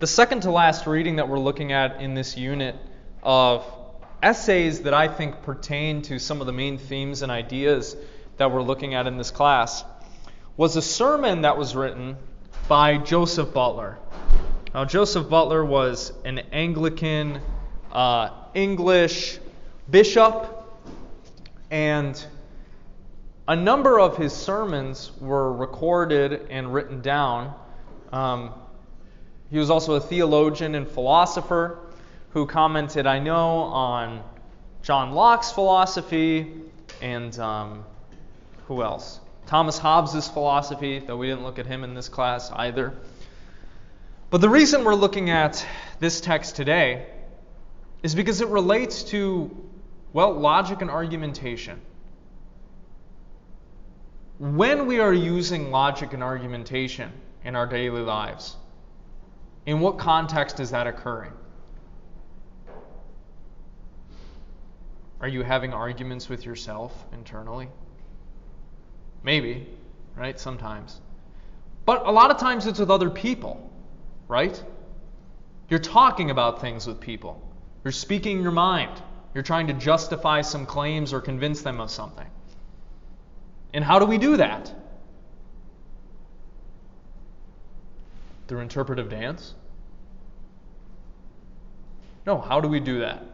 The second to last reading that we're looking at in this unit of essays that I think pertain to some of the main themes and ideas that we're looking at in this class was a sermon that was written by Joseph Butler. Now, Joseph Butler was an Anglican English bishop, and a number of his sermons were recorded and written down. He was also a theologian and philosopher who commented, I know, on John Locke's philosophy and who else? Thomas Hobbes' philosophy, though we didn't look at him in this class either. But the reason we're looking at this text today is because it relates to, well, logic and argumentation. When we are using logic and argumentation in our daily lives, in what context is that occurring? Are you having arguments with yourself internally? Maybe, right? Sometimes. But a lot of times it's with other people, right? You're talking about things with people. You're speaking your mind. You're trying to justify some claims or convince them of something. And how do we do that? Through interpretive dance? No, how do we do that?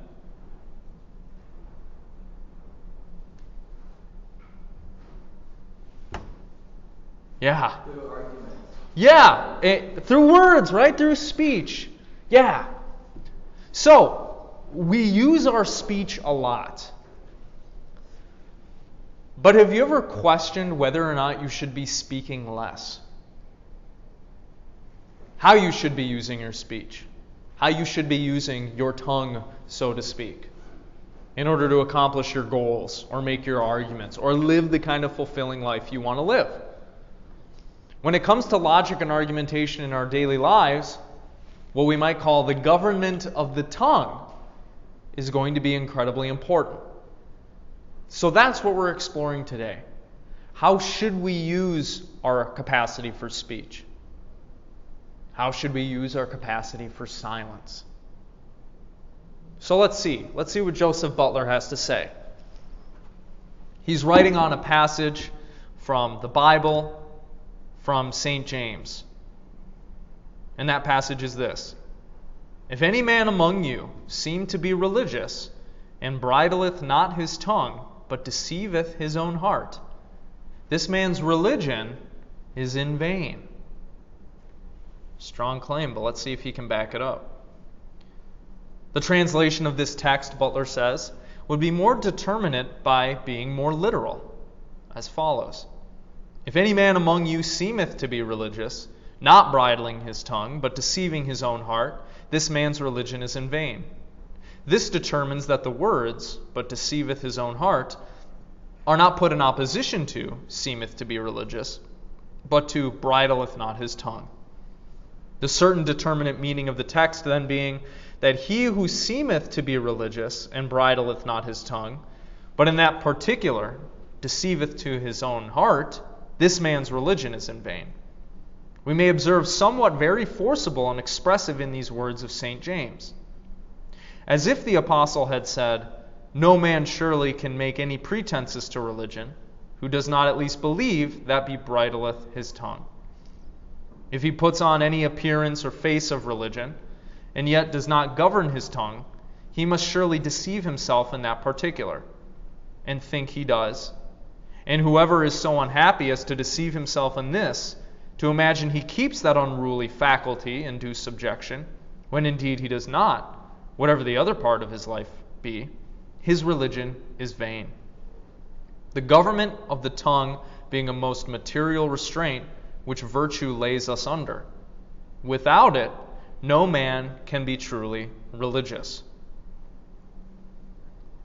Yeah. Through arguments. Yeah, through words, right? Through speech. Yeah. So, we use our speech a lot. But have you ever questioned whether or not you should be speaking less? How you should be using your speech? How you should be using your tongue, so to speak, in order to accomplish your goals or make your arguments or live the kind of fulfilling life you want to live? When it comes to logic and argumentation in our daily lives, what we might call the government of the tongue is going to be incredibly important. So that's what we're exploring today. How should we use our capacity for speech? How should we use our capacity for silence? So let's see. Let's see what Joseph Butler has to say. He's writing on a passage from the Bible, from St. James. And that passage is this: If any man among you seem to be religious, and bridleth not his tongue, but deceiveth his own heart, this man's religion is in vain. Strong claim, but let's see if he can back it up. The translation of this text, Butler says, would be more determinate by being more literal, as follows: If any man among you seemeth to be religious, not bridling his tongue, but deceiving his own heart, this man's religion is in vain. This determines that the words, but deceiveth his own heart, are not put in opposition to seemeth to be religious, but to bridleth not his tongue. The certain determinate meaning of the text then being that he who seemeth to be religious and bridleth not his tongue, but in that particular deceiveth to his own heart, this man's religion is in vain. We may observe somewhat very forcible and expressive in these words of St. James. As if the apostle had said, no man surely can make any pretenses to religion, who does not at least believe that he bridleth his tongue. If he puts on any appearance or face of religion, and yet does not govern his tongue, he must surely deceive himself in that particular, and think he does. And whoever is so unhappy as to deceive himself in this, to imagine he keeps that unruly faculty in due subjection, when indeed he does not, whatever the other part of his life be, his religion is vain. The government of the tongue being a most material restraint which virtue lays us under. Without it, no man can be truly religious.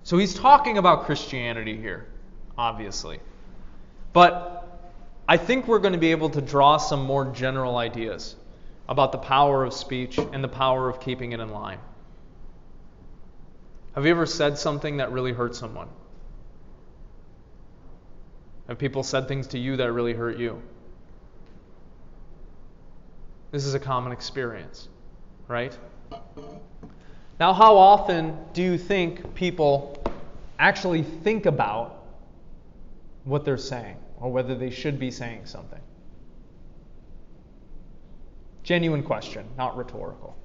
So he's talking about Christianity here, obviously. But I think we're going to be able to draw some more general ideas about the power of speech and the power of keeping it in line. Have you ever said something that really hurt someone? Have people said things to you that really hurt you? This is a common experience. right? Now, how often do you think people actually think about what they're saying or whether they should be saying something? Genuine question, not rhetorical.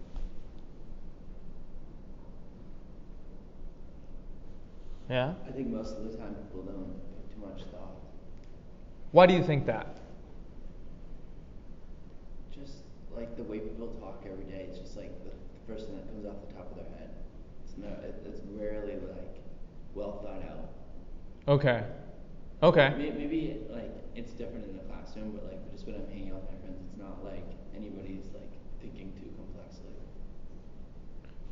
Yeah? I think most of the time people don't put too much thought. Why do you think that? Just like the way people talk every day, it's just like the first thing that comes off the top of their head. It's rarely like well thought out. Okay. Okay. Maybe like it's different in the classroom, but like just when I'm hanging out with my friends, it's not like anybody's like thinking too complexly.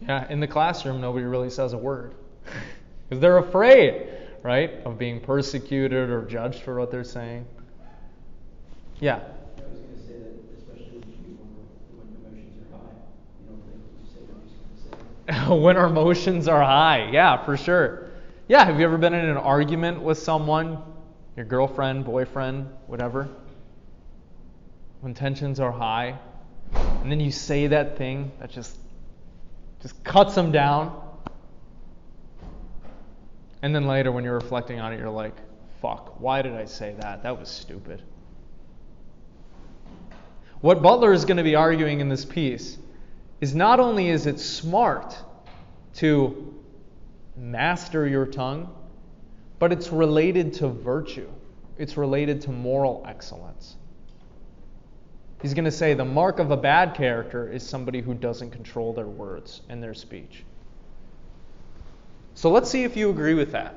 Yeah, in the classroom, nobody really says a word. Because they're afraid, right, of being persecuted or judged for what they're saying. Yeah. I was going to say that, especially when emotions are high, you don't think you say what you're going to say. When our emotions are high, yeah, for sure. Yeah, have you ever been in an argument with someone, your girlfriend, boyfriend, whatever, when tensions are high, and then you say that thing that just cuts them down? And then later when you're reflecting on it, you're like, fuck, why did I say that? That was stupid. What Butler is going to be arguing in this piece is not only is it smart to master your tongue, but it's related to virtue. It's related to moral excellence. He's going to say the mark of a bad character is somebody who doesn't control their words and their speech. So let's see if you agree with that.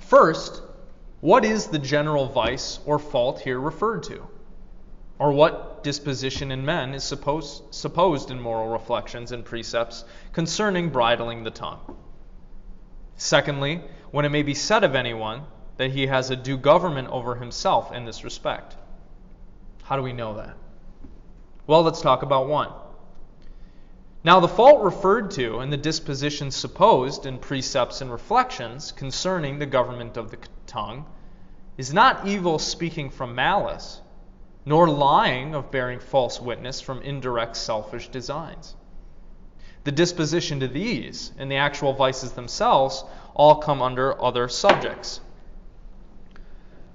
First, what is the general vice or fault here referred to? Or what disposition in men is supposed in moral reflections and precepts concerning bridling the tongue? Secondly, when it may be said of anyone that he has a due government over himself in this respect. How do we know that? Well, let's talk about one. Now, the fault referred to and the disposition supposed in precepts and reflections concerning the government of the tongue is not evil speaking from malice, nor lying of bearing false witness from indirect selfish designs. The disposition to these and the actual vices themselves all come under other subjects.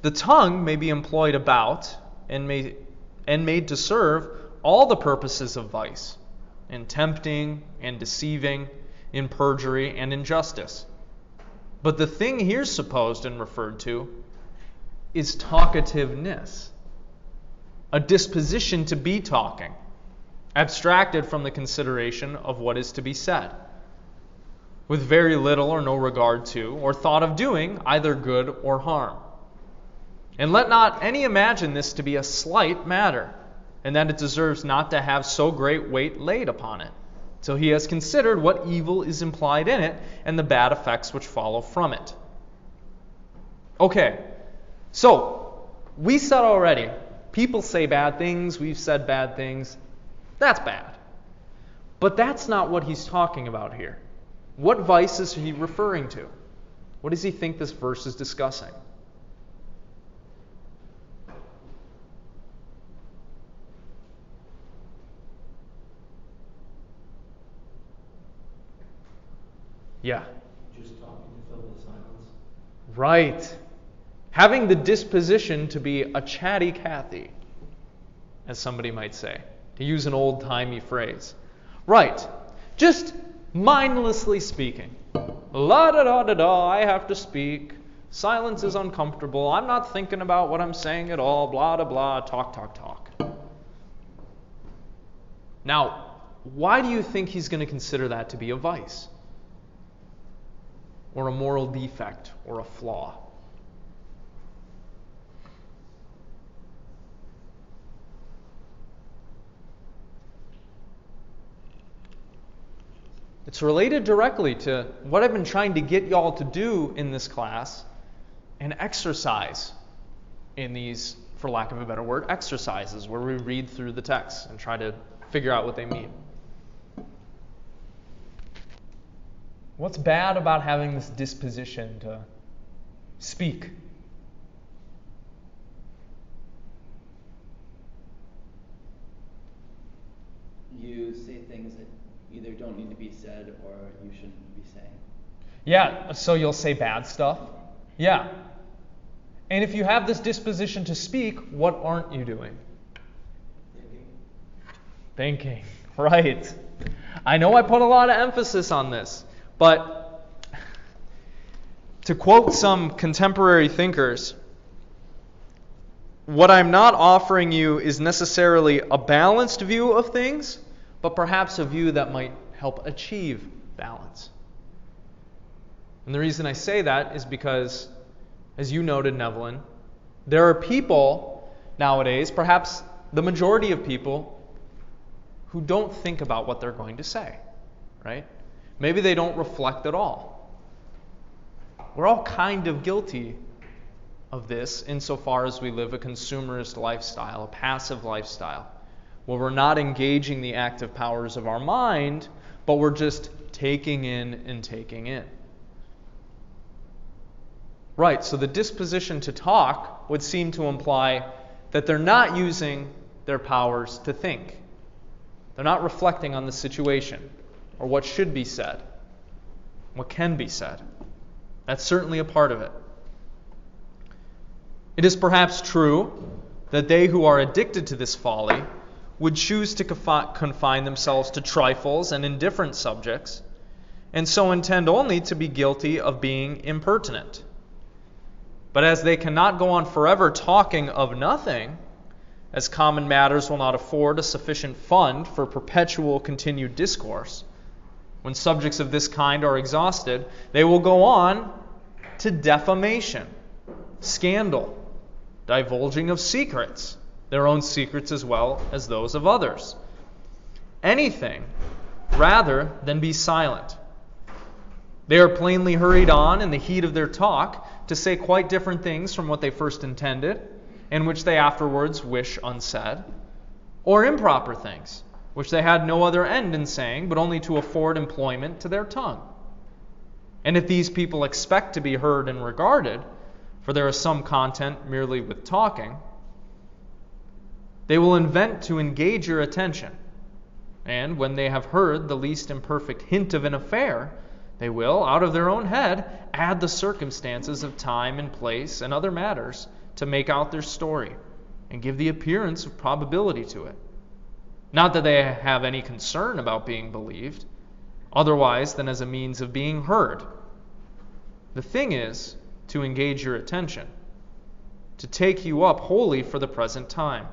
The tongue may be employed about and made to serve all the purposes of vice, in tempting and deceiving, in perjury and injustice. But the thing here supposed and referred to is talkativeness, a disposition to be talking, abstracted from the consideration of what is to be said, with very little or no regard to, or thought of doing either good or harm. And let not any imagine this to be a slight matter, and that it deserves not to have so great weight laid upon it, till he has considered what evil is implied in it, and the bad effects which follow from it. Okay, so we said already, people say bad things, we've said bad things. That's bad. But that's not what he's talking about here. What vice is he referring to? What does he think this verse is discussing? Yeah. Just talking to fill the silence. Right. Having the disposition to be a chatty Cathy, as somebody might say, to use an old-timey phrase. Right. Just mindlessly speaking. La-da-da-da-da, I have to speak. Silence is uncomfortable. I'm not thinking about what I'm saying at all. Blah-da-blah, talk, talk, talk. Now, why do you think he's going to consider that to be a vice? Or a moral defect, or a flaw? It's related directly to what I've been trying to get y'all to do in this class, and exercise in these, for lack of a better word, exercises where we read through the text and try to figure out what they mean. What's bad about having this disposition to speak? you say things that either don't need to be said or you shouldn't be saying. Yeah, so you'll say bad stuff. Yeah. And if you have this disposition to speak, what aren't you doing? Thinking. Right. I know I put a lot of emphasis on this, but to quote some contemporary thinkers, what I'm not offering you is necessarily a balanced view of things, but perhaps a view that might help achieve balance. And the reason I say that is because, as you noted, Nevlin, there are people nowadays, perhaps the majority of people, who don't think about what they're going to say, right? Maybe they don't reflect at all. We're all kind of guilty of this insofar as we live a consumerist lifestyle, a passive lifestyle, where we're not engaging the active powers of our mind, but we're just taking in and taking in. Right, so the disposition to talk would seem to imply that they're not using their powers to think. They're not reflecting on the situation or what should be said, what can be said. That's certainly a part of it. It is perhaps true that they who are addicted to this folly would choose to confine themselves to trifles and indifferent subjects, and so intend only to be guilty of being impertinent. But as they cannot go on forever talking of nothing, as common matters will not afford a sufficient fund for perpetual continued discourse, when subjects of this kind are exhausted, they will go on to defamation, scandal, divulging of secrets, their own secrets as well as those of others. Anything rather than be silent. They are plainly hurried on in the heat of their talk to say quite different things from what they first intended, and which they afterwards wish unsaid, or improper things, which they had no other end in saying, but only to afford employment to their tongue. And if these people expect to be heard and regarded, for there is some content merely with talking, they will invent to engage your attention, and when they have heard the least imperfect hint of an affair, they will, out of their own head, add the circumstances of time and place and other matters to make out their story and give the appearance of probability to it. Not that they have any concern about being believed, otherwise than as a means of being heard. The thing is to engage your attention, to take you up wholly for the present time.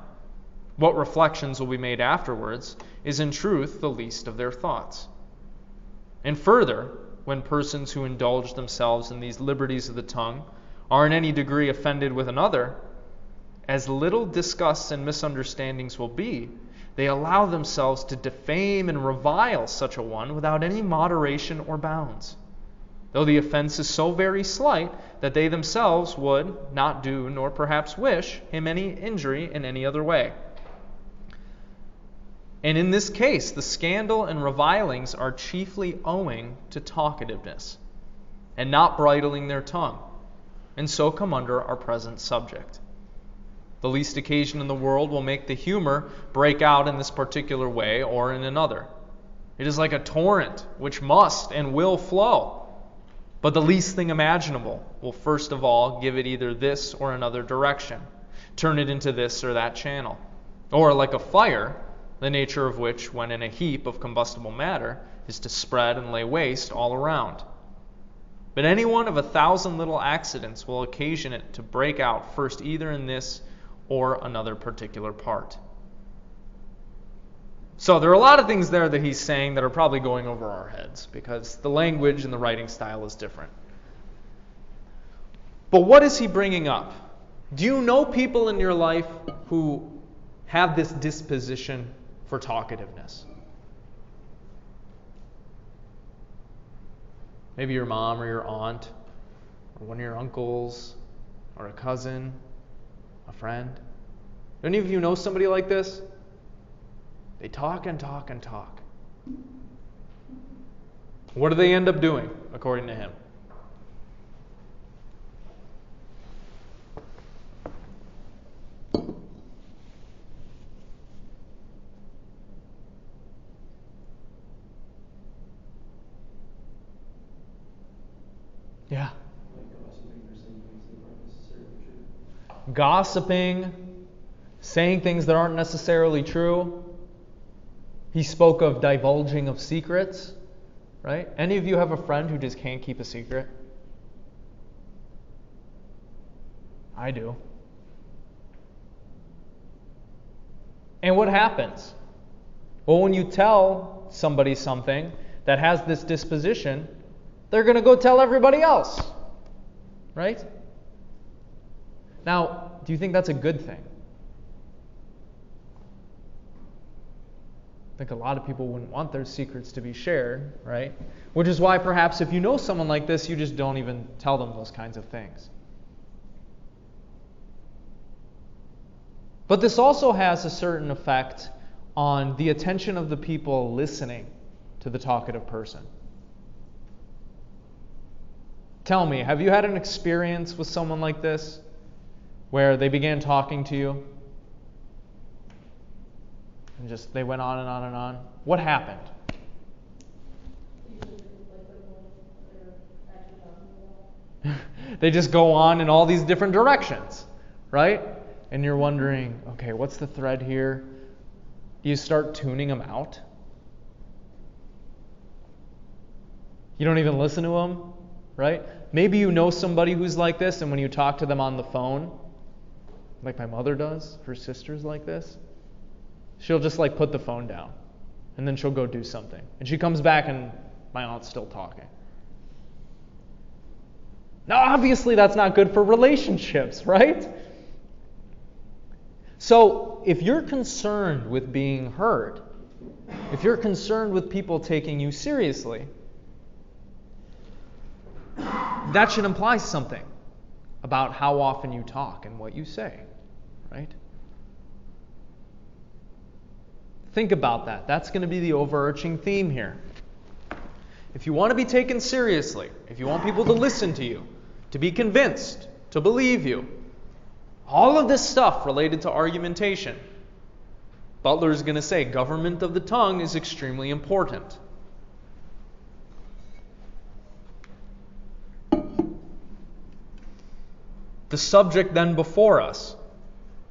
What reflections will be made afterwards is in truth the least of their thoughts. And further, when persons who indulge themselves in these liberties of the tongue are in any degree offended with another, as little disgusts and misunderstandings will be, they allow themselves to defame and revile such a one without any moderation or bounds, though the offense is so very slight that they themselves would not do nor perhaps wish him any injury in any other way. And in this case, the scandal and revilings are chiefly owing to talkativeness and not bridling their tongue, and so come under our present subject. The least occasion in the world will make the humor break out in this particular way or in another. It is like a torrent which must and will flow, but the least thing imaginable will first of all give it either this or another direction, turn it into this or that channel, or like a fire, the nature of which, when in a heap of combustible matter, is to spread and lay waste all around. But any one of 1,000 little accidents will occasion it to break out first either in this or another particular part. So there are a lot of things there that he's saying that are probably going over our heads because the language and the writing style is different. But what is he bringing up? Do you know people in your life who have this disposition for talkativeness? Maybe your mom or your aunt or one of your uncles or a cousin, a friend. Do any of you know somebody like this? They talk and talk and talk. What do they end up doing, according to him? Yeah. Like gossiping or saying things that aren't necessarily true. Gossiping, saying things that aren't necessarily true. He spoke of divulging of secrets, right? Any of you have a friend who just can't keep a secret? I do. And what happens? Well, when you tell somebody something that has this disposition, they're going to go tell everybody else, right? Now, do you think that's a good thing? I think a lot of people wouldn't want their secrets to be shared, right? Which is why perhaps if you know someone like this, you just don't even tell them those kinds of things. But this also has a certain effect on the attention of the people listening to the talkative person. Tell me, have you had an experience with someone like this where they began talking to you and just they went on and on and on? What happened? They just go on in all these different directions, right? And you're wondering, okay, what's the thread here? You start tuning them out. You don't even listen to them, right? Maybe you know somebody who's like this, and when you talk to them on the phone, like my mother does, her sister's like this, she'll just like put the phone down, and then she'll go do something. And she comes back and my aunt's still talking. Now, obviously that's not good for relationships, right? So, if you're concerned with being heard, if you're concerned with people taking you seriously, that should imply something about how often you talk and what you say, right? Think about that. That's going to be the overarching theme here. If you want to be taken seriously, if you want people to listen to you, to be convinced, to believe you, all of this stuff related to argumentation, Butler is going to say government of the tongue is extremely important. The subject then before us,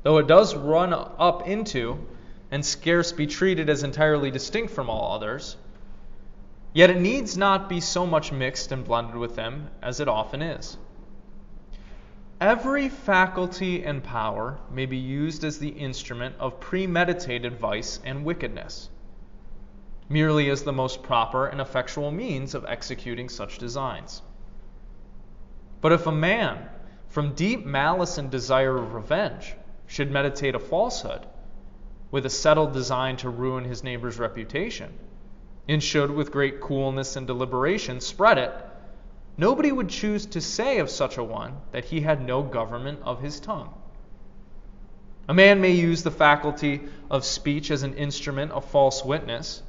though it does run up into and scarce be treated as entirely distinct from all others, yet it needs not be so much mixed and blended with them as it often is. Every faculty and power may be used as the instrument of premeditated vice and wickedness, merely as the most proper and effectual means of executing such designs. But if a man, from deep malice and desire of revenge, should meditate a falsehood, with a settled design to ruin his neighbor's reputation, and should with great coolness and deliberation spread it, nobody would choose to say of such a one that he had no government of his tongue. A man may use the faculty of speech as an instrument of false witness,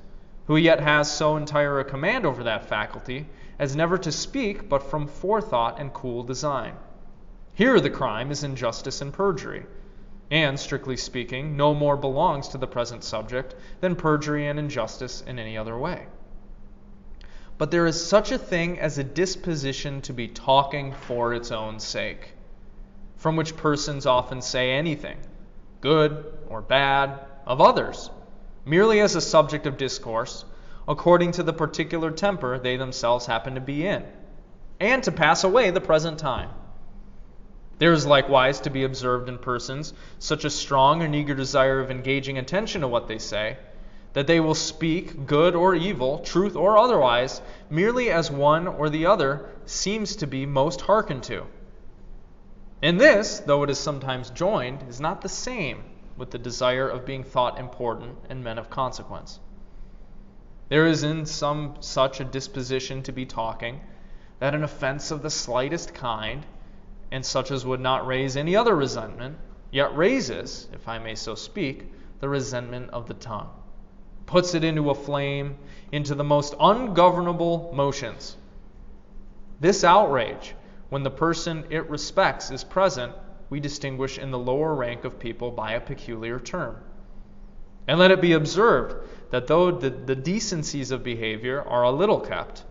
who yet has so entire a command over that faculty as never to speak but from forethought and cool design. Here the crime is injustice and perjury, and, strictly speaking, no more belongs to the present subject than perjury and injustice in any other way. But there is such a thing as a disposition to be talking for its own sake, from which persons often say anything, good or bad, of others, merely as a subject of discourse, according to the particular temper they themselves happen to be in, and to pass away the present time. There is likewise to be observed in persons such a strong and eager desire of engaging attention to what they say, that they will speak, good or evil, truth or otherwise, merely as one or the other seems to be most hearkened to. And this, though it is sometimes joined, is not the same with the desire of being thought important and men of consequence. There is in some such a disposition to be talking, that an offense of the slightest kind, and such as would not raise any other resentment, yet raises, if I may so speak, the resentment of the tongue, puts it into a flame, into the most ungovernable motions. This outrage, when the person it respects is present, we distinguish in the lower rank of people by a peculiar term. And let it be observed that though the decencies of behavior are a little kept,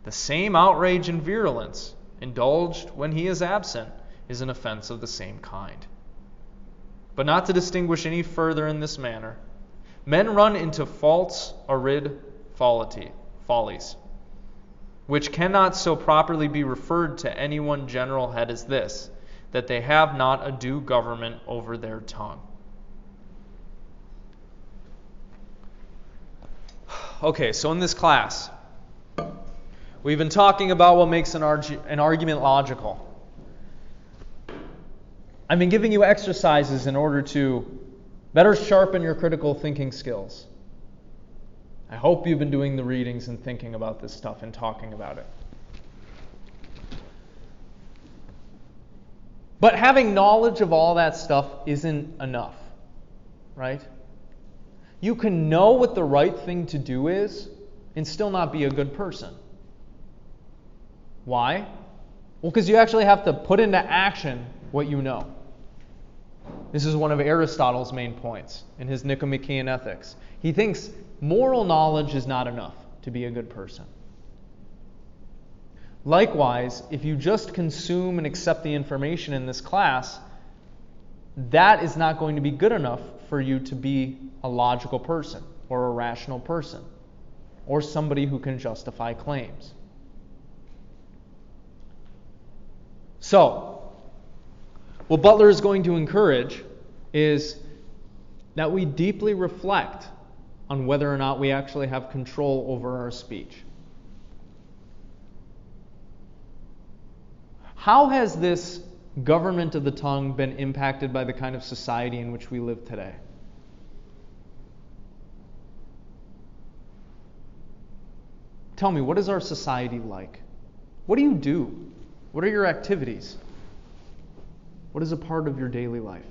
the same outrage and virulence indulged when he is absent, is an offense of the same kind. But not to distinguish any further in this manner, men run into faults arid follies, which cannot so properly be referred to any one general head as this, that they have not a due government over their tongue. Okay, so in this class, we've been talking about what makes an argument logical. I've been giving you exercises in order to better sharpen your critical thinking skills. I hope you've been doing the readings and thinking about this stuff and talking about it. But having knowledge of all that stuff isn't enough, right? You can know what the right thing to do is and still not be a good person. Why? Well, because you actually have to put into action what you know. This is one of Aristotle's main points in his Nicomachean Ethics. He thinks moral knowledge is not enough to be a good person. Likewise, if you just consume and accept the information in this class, that is not going to be good enough for you to be a logical person or a rational person or somebody who can justify claims. So, what Butler is going to encourage is that we deeply reflect on whether or not we actually have control over our speech. How has this government of the tongue been impacted by the kind of society in which we live today? Tell me, what is our society like? What do you do? What are your activities? What is a part of your daily life?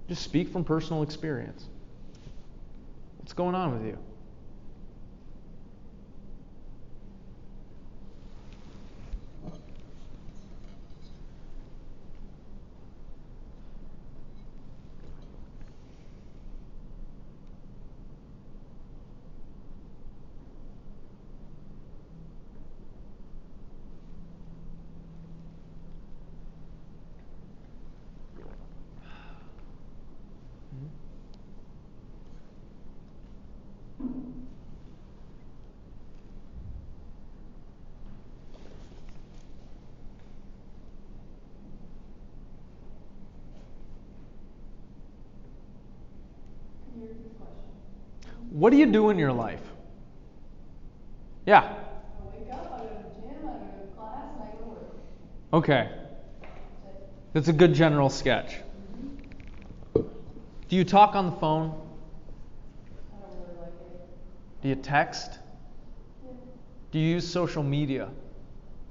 Just speak from personal experience. What's going on with you? What do you do in your life? Yeah. I wake up, I go to the gym, I go to class, and I go to work. Okay. That's a good general sketch. Do you talk on the phone? I don't really like it. Do you text? Yeah. Do you use social media?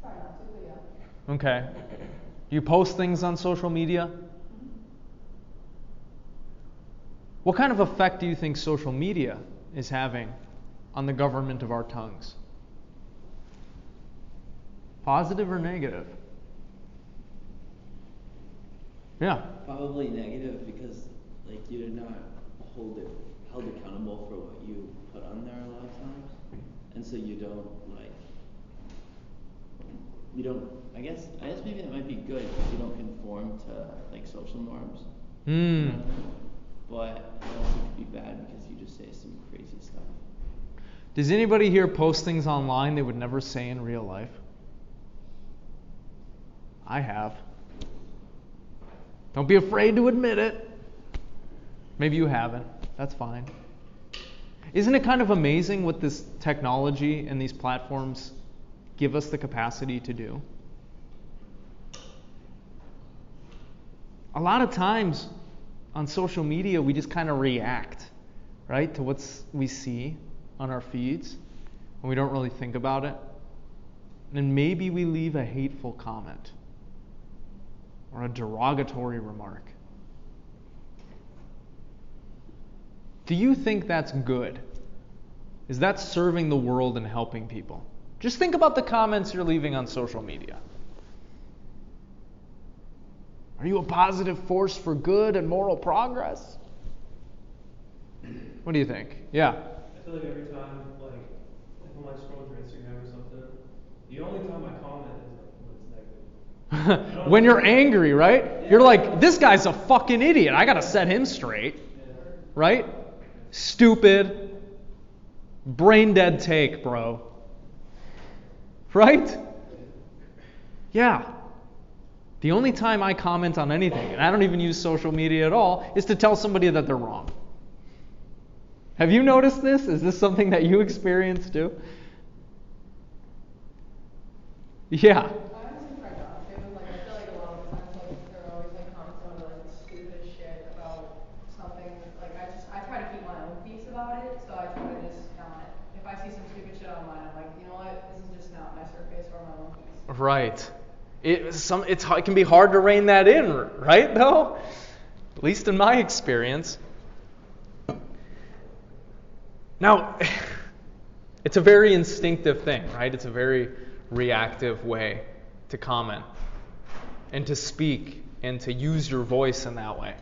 Try not to, but yeah. Okay. Do you post things on social media? What kind of effect do you think social media is having on the government of our tongues? Positive or negative? Yeah. Probably negative because you're not held accountable for what you put on there a lot of times, and so you don't I guess maybe that might be good because you don't conform to social norms. But it also could be bad because you just say some crazy stuff. Does anybody here post things online they would never say in real life? I have. Don't be afraid to admit it. Maybe you haven't. That's fine. Isn't it kind of amazing what this technology and these platforms give us the capacity to do? A lot of times on social media, we just kind of react, right, to what we see on our feeds, and we don't really think about it. And maybe we leave a hateful comment or a derogatory remark. Do you think that's good? Is that serving the world and helping people? Just think about the comments you're leaving on social media. Are you a positive force for good and moral progress? What do you think? Yeah. I feel like every time, like I'm like scrolling through Instagram or something, the only time I comment is like when it's negative. When you're angry, right? You're like, this guy's a fucking idiot. I gotta set him straight. Right? Stupid. Brain dead take, bro. Right? Yeah. The only time I comment on anything, and I don't even use social media at all, is to tell somebody that they're wrong. Have you noticed this? Is this something that you experience too? Yeah. I honestly try not to. Like, I feel like a lot of the times, like, there are always, like, comments on, like, the stupidest shit about something. Like, I try to keep my own peace about it, so I try to just not. If I see some stupid shit online, I'm like, you know what? This is just not my surface or my own peace. Right. It can be hard to rein that in, right, though? At least in my experience. Now, it's a very instinctive thing, right? It's a very reactive way to comment and to speak and to use your voice in that way.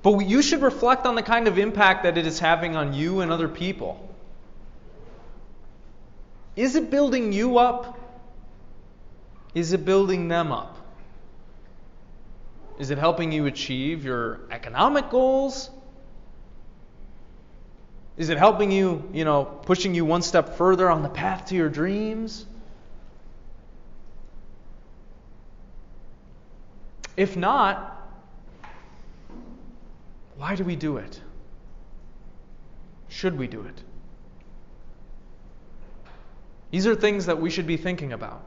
But you should reflect on the kind of impact that it is having on you and other people. Is it building you up? Is it building them up? Is it helping you achieve your economic goals? Is it helping you, pushing you one step further on the path to your dreams? If not, why do we do it? Should we do it? These are things that we should be thinking about,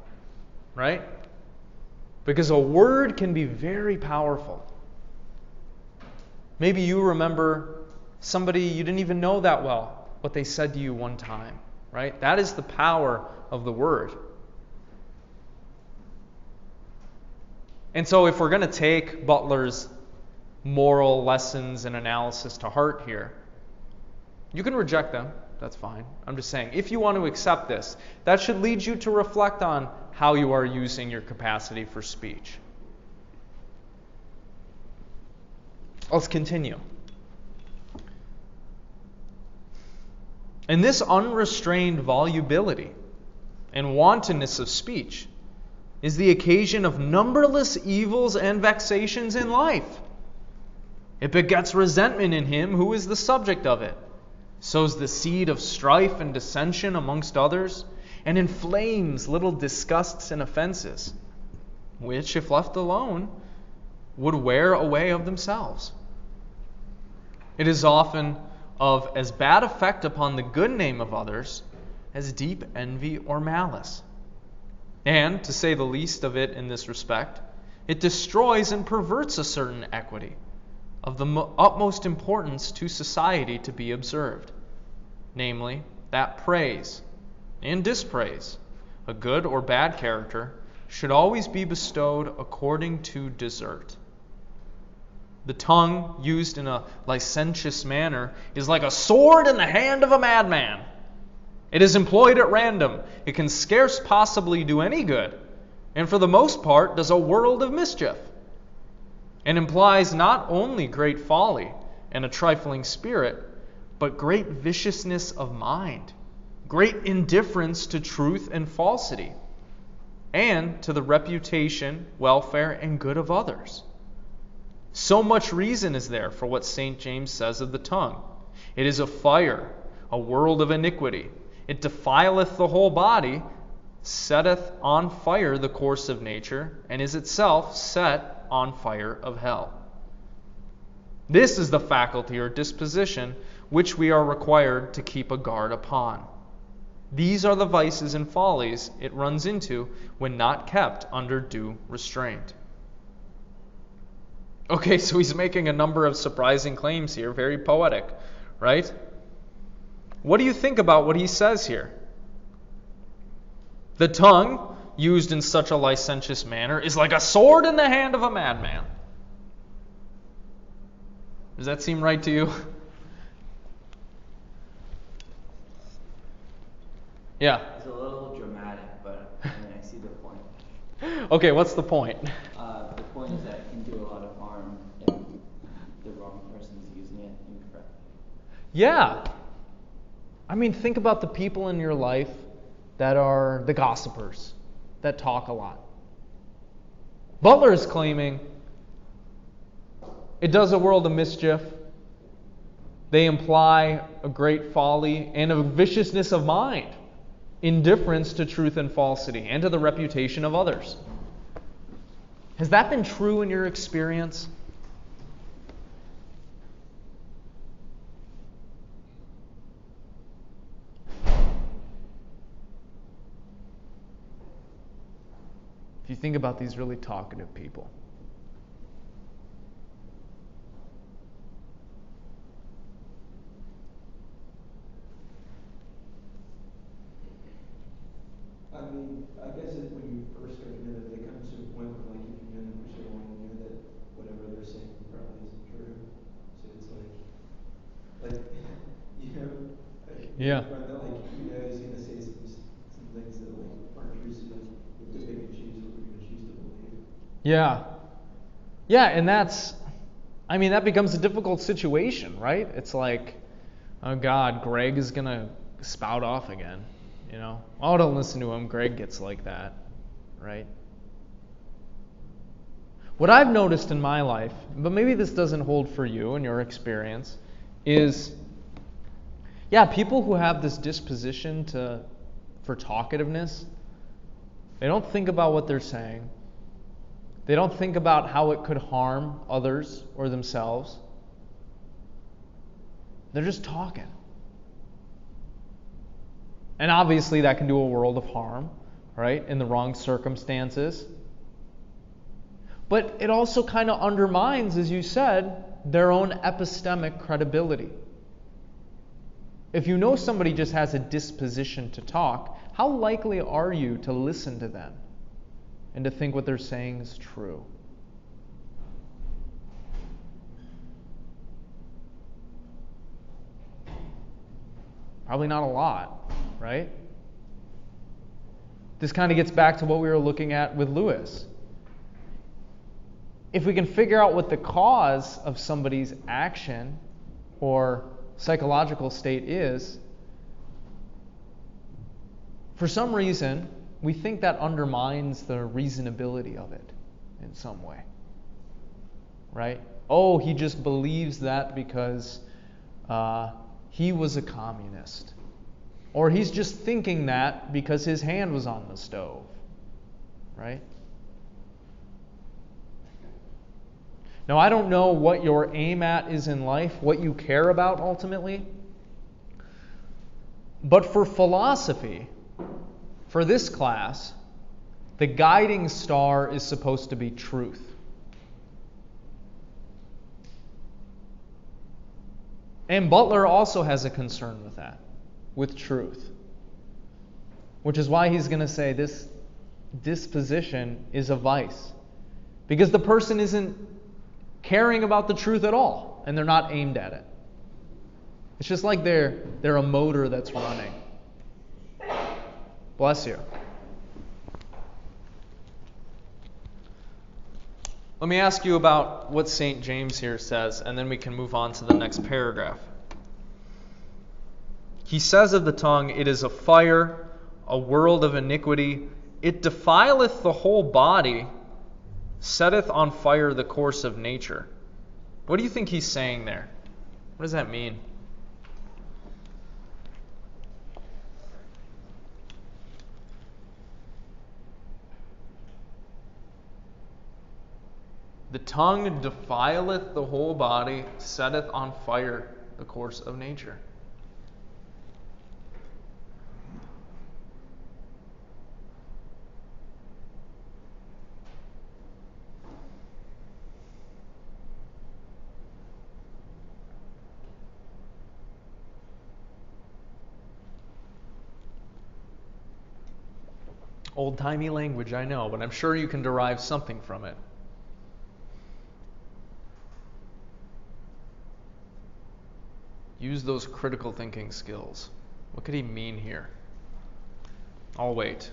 right? Because a word can be very powerful. Maybe you remember somebody you didn't even know that well, what they said to you one time, right? That is the power of the word. And so if we're going to take Butler's moral lessons and analysis to heart here, you can reject them. That's fine. I'm just saying, if you want to accept this, that should lead you to reflect on how you are using your capacity for speech. Let's continue. And this unrestrained volubility and wantonness of speech is the occasion of numberless evils and vexations in life. It begets resentment in him who is the subject of it, sows the seed of strife and dissension amongst others, and inflames little disgusts and offenses, which, if left alone, would wear away of themselves. It is often of as bad effect upon the good name of others as deep envy or malice. And, to say the least of it in this respect, it destroys and perverts a certain equity of the utmost importance to society to be observed, namely, that praise and dispraise, a good or bad character, should always be bestowed according to desert. The tongue, used in a licentious manner, is like a sword in the hand of a madman. It is employed at random. It can scarce possibly do any good, and for the most part does a world of mischief, and implies not only great folly and a trifling spirit, but great viciousness of mind, great indifference to truth and falsity, and to the reputation, welfare, and good of others. So much reason is there for what St. James says of the tongue. It is a fire, a world of iniquity. It defileth the whole body, setteth on fire the course of nature, and is itself set on fire of hell. This is the faculty or disposition which we are required to keep a guard upon. These are the vices and follies it runs into when not kept under due restraint. Okay, so he's making a number of surprising claims here, very poetic, right? What do you think about what he says here? The tongue, used in such a licentious manner, is like a sword in the hand of a madman. Does that seem right to you? Yeah. It's a little dramatic, but I see the point. Okay, what's the point? The point is that it can do a lot of harm if the wrong person Yeah. I mean, think about the people in your life that are the gossipers, that talk a lot. Butler is claiming it does a world of mischief. They imply a great folly and a viciousness of mind, indifference to truth and falsity, and to the reputation of others. Has that been true in your experience? If you think about these really talkative people. I mean, I guess when you first start to know that, it comes to a point where, like, if you know them for so long, you know that whatever they're saying probably isn't true. So it's like, you know, Yeah. like, you know, he's gonna say some things that like aren't true. So like, we have to pick and choose what we're gonna choose to believe. Yeah. Yeah, and that becomes a difficult situation, right? It's like, oh God, Greg is going to spout off again. Oh, don't listen to him. Greg gets like that, right? What I've noticed in my life, but maybe this doesn't hold for you in your experience, is, people who have this disposition for talkativeness, they don't think about what they're saying. They don't think about how it could harm others or themselves. They're just talking. And obviously that can do a world of harm, right, in the wrong circumstances. But it also kind of undermines, as you said, their own epistemic credibility. If you know somebody just has a disposition to talk, how likely are you to listen to them and to think what they're saying is true? Probably not a lot, right? This kind of gets back to what we were looking at with Lewis. If we can figure out what the cause of somebody's action or psychological state is, for some reason, we think that undermines the reasonability of it in some way. Right? Oh, he just believes that because he was a communist. Or he's just thinking that because his hand was on the stove. Right? Now, I don't know what your aim at is in life, what you care about ultimately. But for philosophy, for this class, the guiding star is supposed to be truth. And Butler also has a concern with that, with truth. Which is why he's going to say this disposition is a vice. Because the person isn't caring about the truth at all, and they're not aimed at it. It's just like they're a motor that's running. Bless you. Let me ask you about what St. James here says, and then we can move on to the next paragraph. He says of the tongue, it is a fire, a world of iniquity. It defileth the whole body, setteth on fire the course of nature. What do you think he's saying there? What does that mean? The tongue defileth the whole body, setteth on fire the course of nature. Old-timey language, I know, but I'm sure you can derive something from it. Use those critical thinking skills. What could he mean here? I'll wait.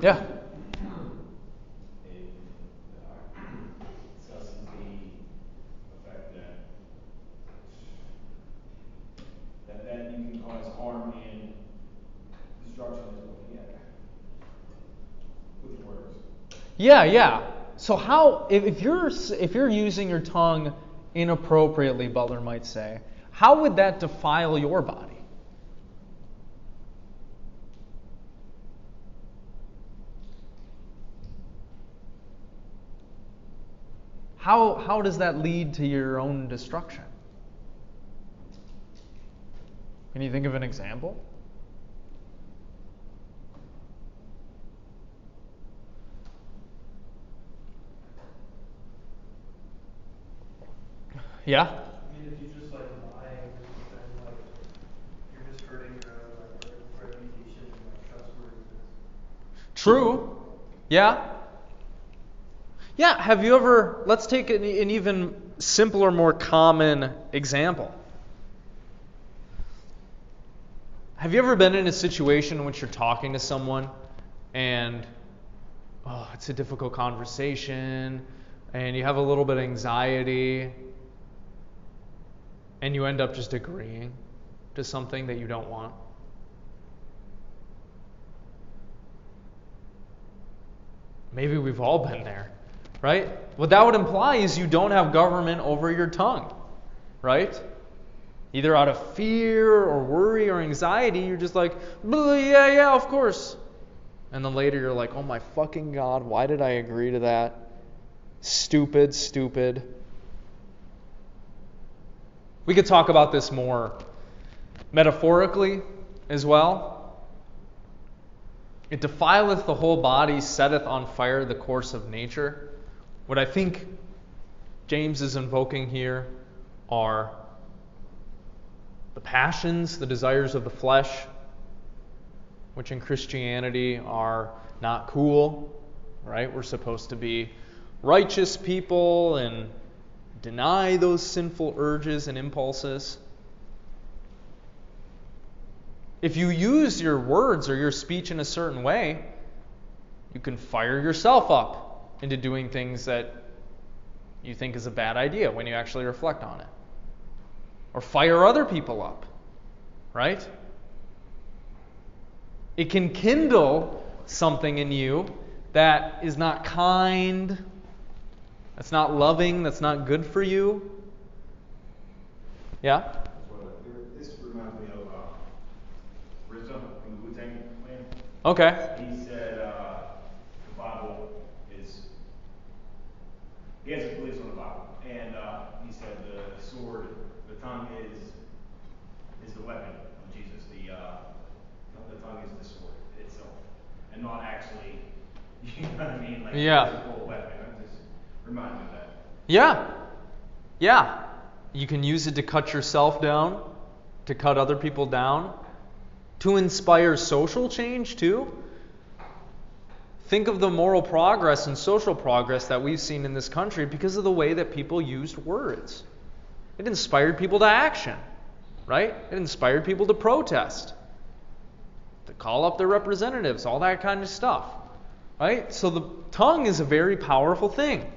Yeah. It discusses the effect that you can cause harm and destruction as well. Yeah. With words. Yeah. So how, if you're using your tongue inappropriately, Butler might say, how would that defile your body? How does that lead to your own destruction? Can you think of an example? Yeah? I mean, if you just like lie, then like you're just hurting your own like reputation and like trustworthiness. True. Yeah. Yeah, have you ever, let's take an even simpler, more common example. Have you ever been in a situation in which you're talking to someone and it's a difficult conversation and you have a little bit of anxiety and you end up just agreeing to something that you don't want? Maybe we've all been there, right? What that would imply is you don't have government over your tongue, right? Either out of fear or worry or anxiety, you're just like, yeah, of course. And then later you're like, oh my fucking God, why did I agree to that? Stupid. We could talk about this more metaphorically as well. It defileth the whole body, setteth on fire the course of nature. What I think James is invoking here are the passions, the desires of the flesh, which in Christianity are not cool, right? We're supposed to be righteous people and deny those sinful urges and impulses. If you use your words or your speech in a certain way, you can fire yourself up into doing things that you think is a bad idea when you actually reflect on it. Or fire other people up, right? It can kindle something in you that is not kind, that's not loving, that's not good for you. Yeah? This reminds me of Rizzo from the Wu-Tang Clan. Okay. He said the Bible is, he has his beliefs on the Bible, and he said the sword, the tongue is the weapon of Jesus. The tongue is the sword itself, and not actually, you know what I mean, like a physical weapon. I'm just reminded of that. Yeah. You can use it to cut yourself down, to cut other people down, to inspire social change too. Think of the moral progress and social progress that we've seen in this country because of the way that people used words. It inspired people to action, right? It inspired people to protest, to call up their representatives, all that kind of stuff, right? So the tongue is a very powerful thing.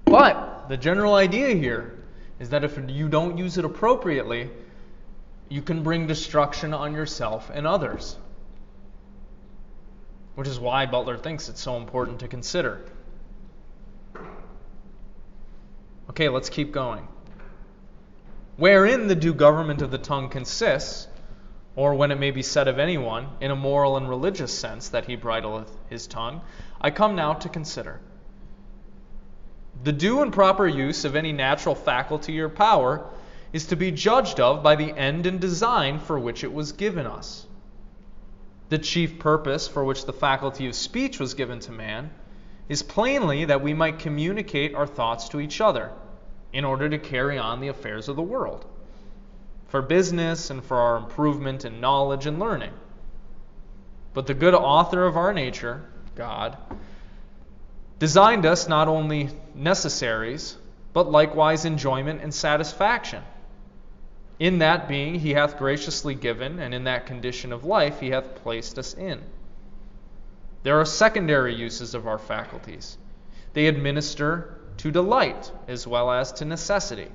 But the general idea here is that if you don't use it appropriately, you can bring destruction on yourself and others. Which is why Butler thinks it's so important to consider. Okay, let's keep going. Wherein the due government of the tongue consists, or when it may be said of anyone, in a moral and religious sense, that he bridleth his tongue, I come now to consider. The due and proper use of any natural faculty or power is to be judged of by the end and design for which it was given us. The chief purpose for which the faculty of speech was given to man is plainly that we might communicate our thoughts to each other in order to carry on the affairs of the world, for business and for our improvement in knowledge and learning. But the good author of our nature, God, designed us not only necessaries, but likewise enjoyment and satisfaction. In that being he hath graciously given, and in that condition of life he hath placed us in. There are secondary uses of our faculties. They administer to delight as well as to necessity.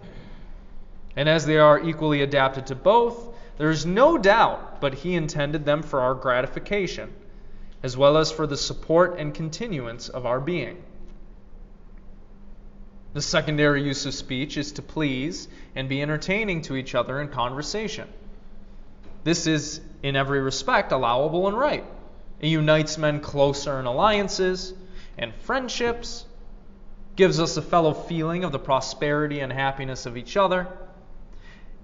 And as they are equally adapted to both, there is no doubt but He intended them for our gratification, as well as for the support and continuance of our being. The secondary use of speech is to please and be entertaining to each other in conversation. This is, in every respect, allowable and right. It unites men closer in alliances and friendships, gives us a fellow feeling of the prosperity and happiness of each other,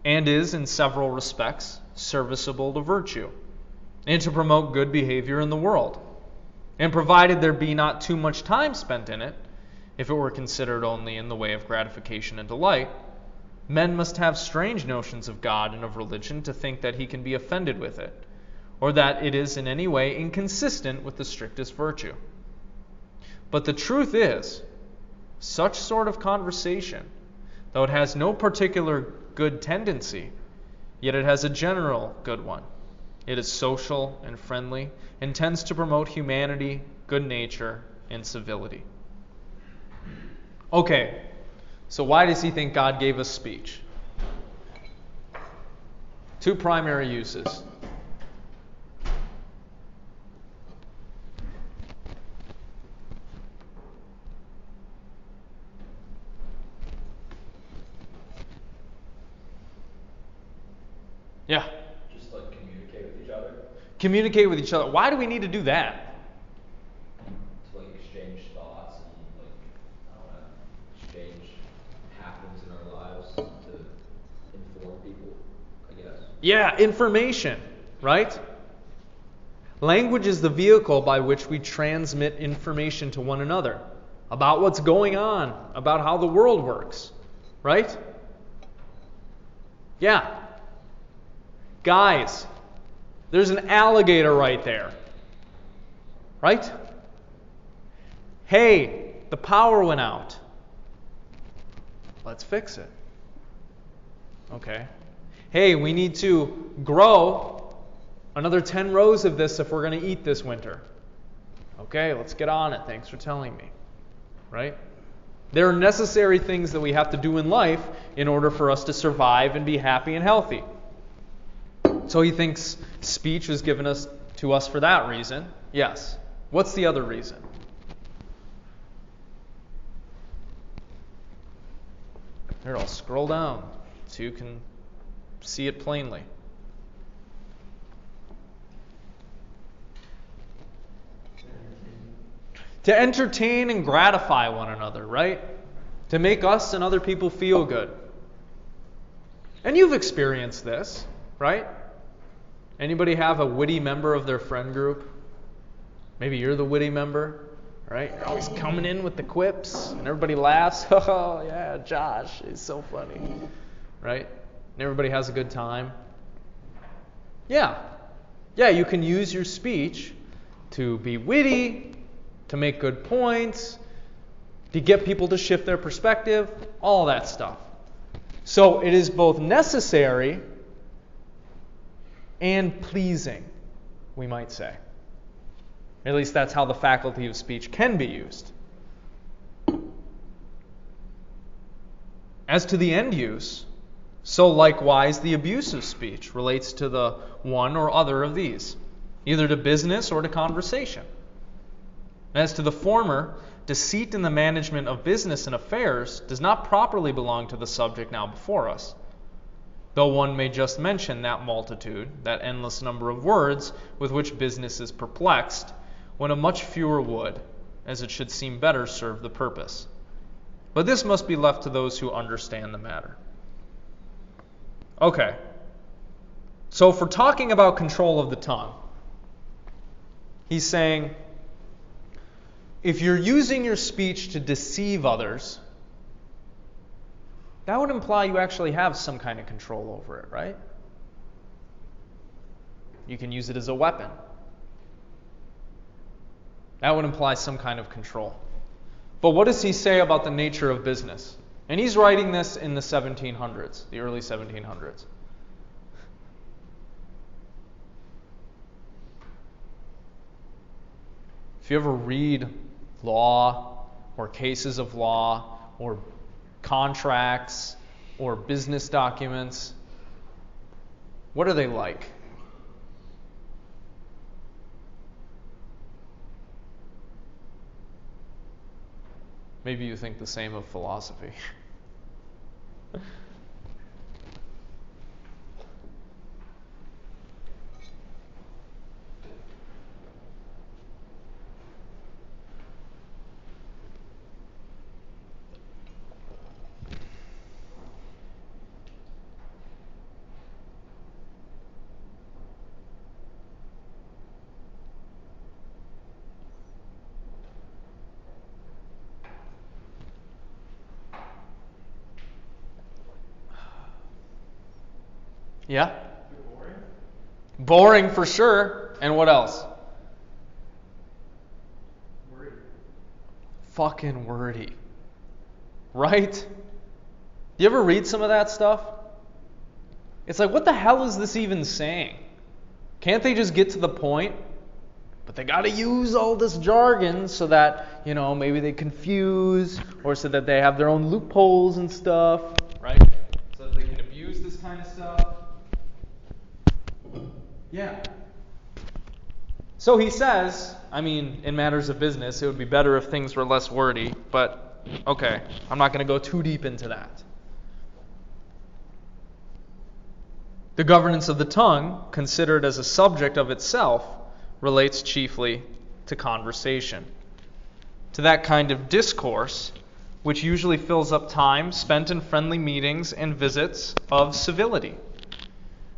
and is, in several respects, serviceable to virtue, and to promote good behavior in the world. And provided there be not too much time spent in it, if it were considered only in the way of gratification and delight, men must have strange notions of God and of religion to think that He can be offended with it, or that it is in any way inconsistent with the strictest virtue. But the truth is, such sort of conversation, though it has no particular good tendency, yet it has a general good one. It is social and friendly, and tends to promote humanity, good nature, and civility. Okay, so why does he think God gave us speech? Two primary uses. Yeah. Just like communicate with each other. Communicate with each other. Why do we need to do that? To like exchange thoughts and like, I don't know, exchange happenings in our lives to inform people, I guess. Yeah, information, right? Language is the vehicle by which we transmit information to one another about what's going on, about how the world works, right? Yeah. Guys, there's an alligator right there. Right? Hey, the power went out. Let's fix it. Okay. Hey, we need to grow another 10 rows of this if we're going to eat this winter. Okay, let's get on it. Thanks for telling me. Right? There are necessary things that we have to do in life in order for us to survive and be happy and healthy. So he thinks speech was given to us for that reason. Yes. What's the other reason? Here, I'll scroll down so you can see it plainly. To entertain and gratify one another, right? To make us and other people feel good. And you've experienced this, right? Anybody have a witty member of their friend group? Maybe you're the witty member, right? You're always coming in with the quips, and everybody laughs. Oh, yeah, Josh is so funny, right? And everybody has a good time. Yeah. Yeah, you can use your speech to be witty, to make good points, to get people to shift their perspective, all that stuff. So it is both necessary and pleasing, we might say. At least that's how the faculty of speech can be used. As to the end use, so likewise the abuse of speech relates to the one or other of these, either to business or to conversation. As to the former, deceit in the management of business and affairs does not properly belong to the subject now before us. Though one may just mention that multitude, that endless number of words with which business is perplexed, when a much fewer would, as it should seem better, serve the purpose. But this must be left to those who understand the matter. Okay. So for talking about control of the tongue, he's saying, if you're using your speech to deceive others, that would imply you actually have some kind of control over it, right? You can use it as a weapon. That would imply some kind of control. But what does he say about the nature of business? And he's writing this in the 1700s, the early 1700s. If you ever read law or cases of law or contracts or business documents, what are they like? Maybe you think the same of philosophy. Yeah? They're boring. Boring for sure. And what else? Wordy. Fucking wordy. Right? You ever read some of that stuff? It's like, what the hell is this even saying? Can't they just get to the point? But they got to use all this jargon so that, maybe they confuse or so that they have their own loopholes and stuff, right? So that they can abuse this kind of stuff. Yeah. So he says, in matters of business, it would be better if things were less wordy, but okay, I'm not going to go too deep into that. The governance of the tongue, considered as a subject of itself, relates chiefly to conversation, to that kind of discourse which usually fills up time spent in friendly meetings and visits of civility.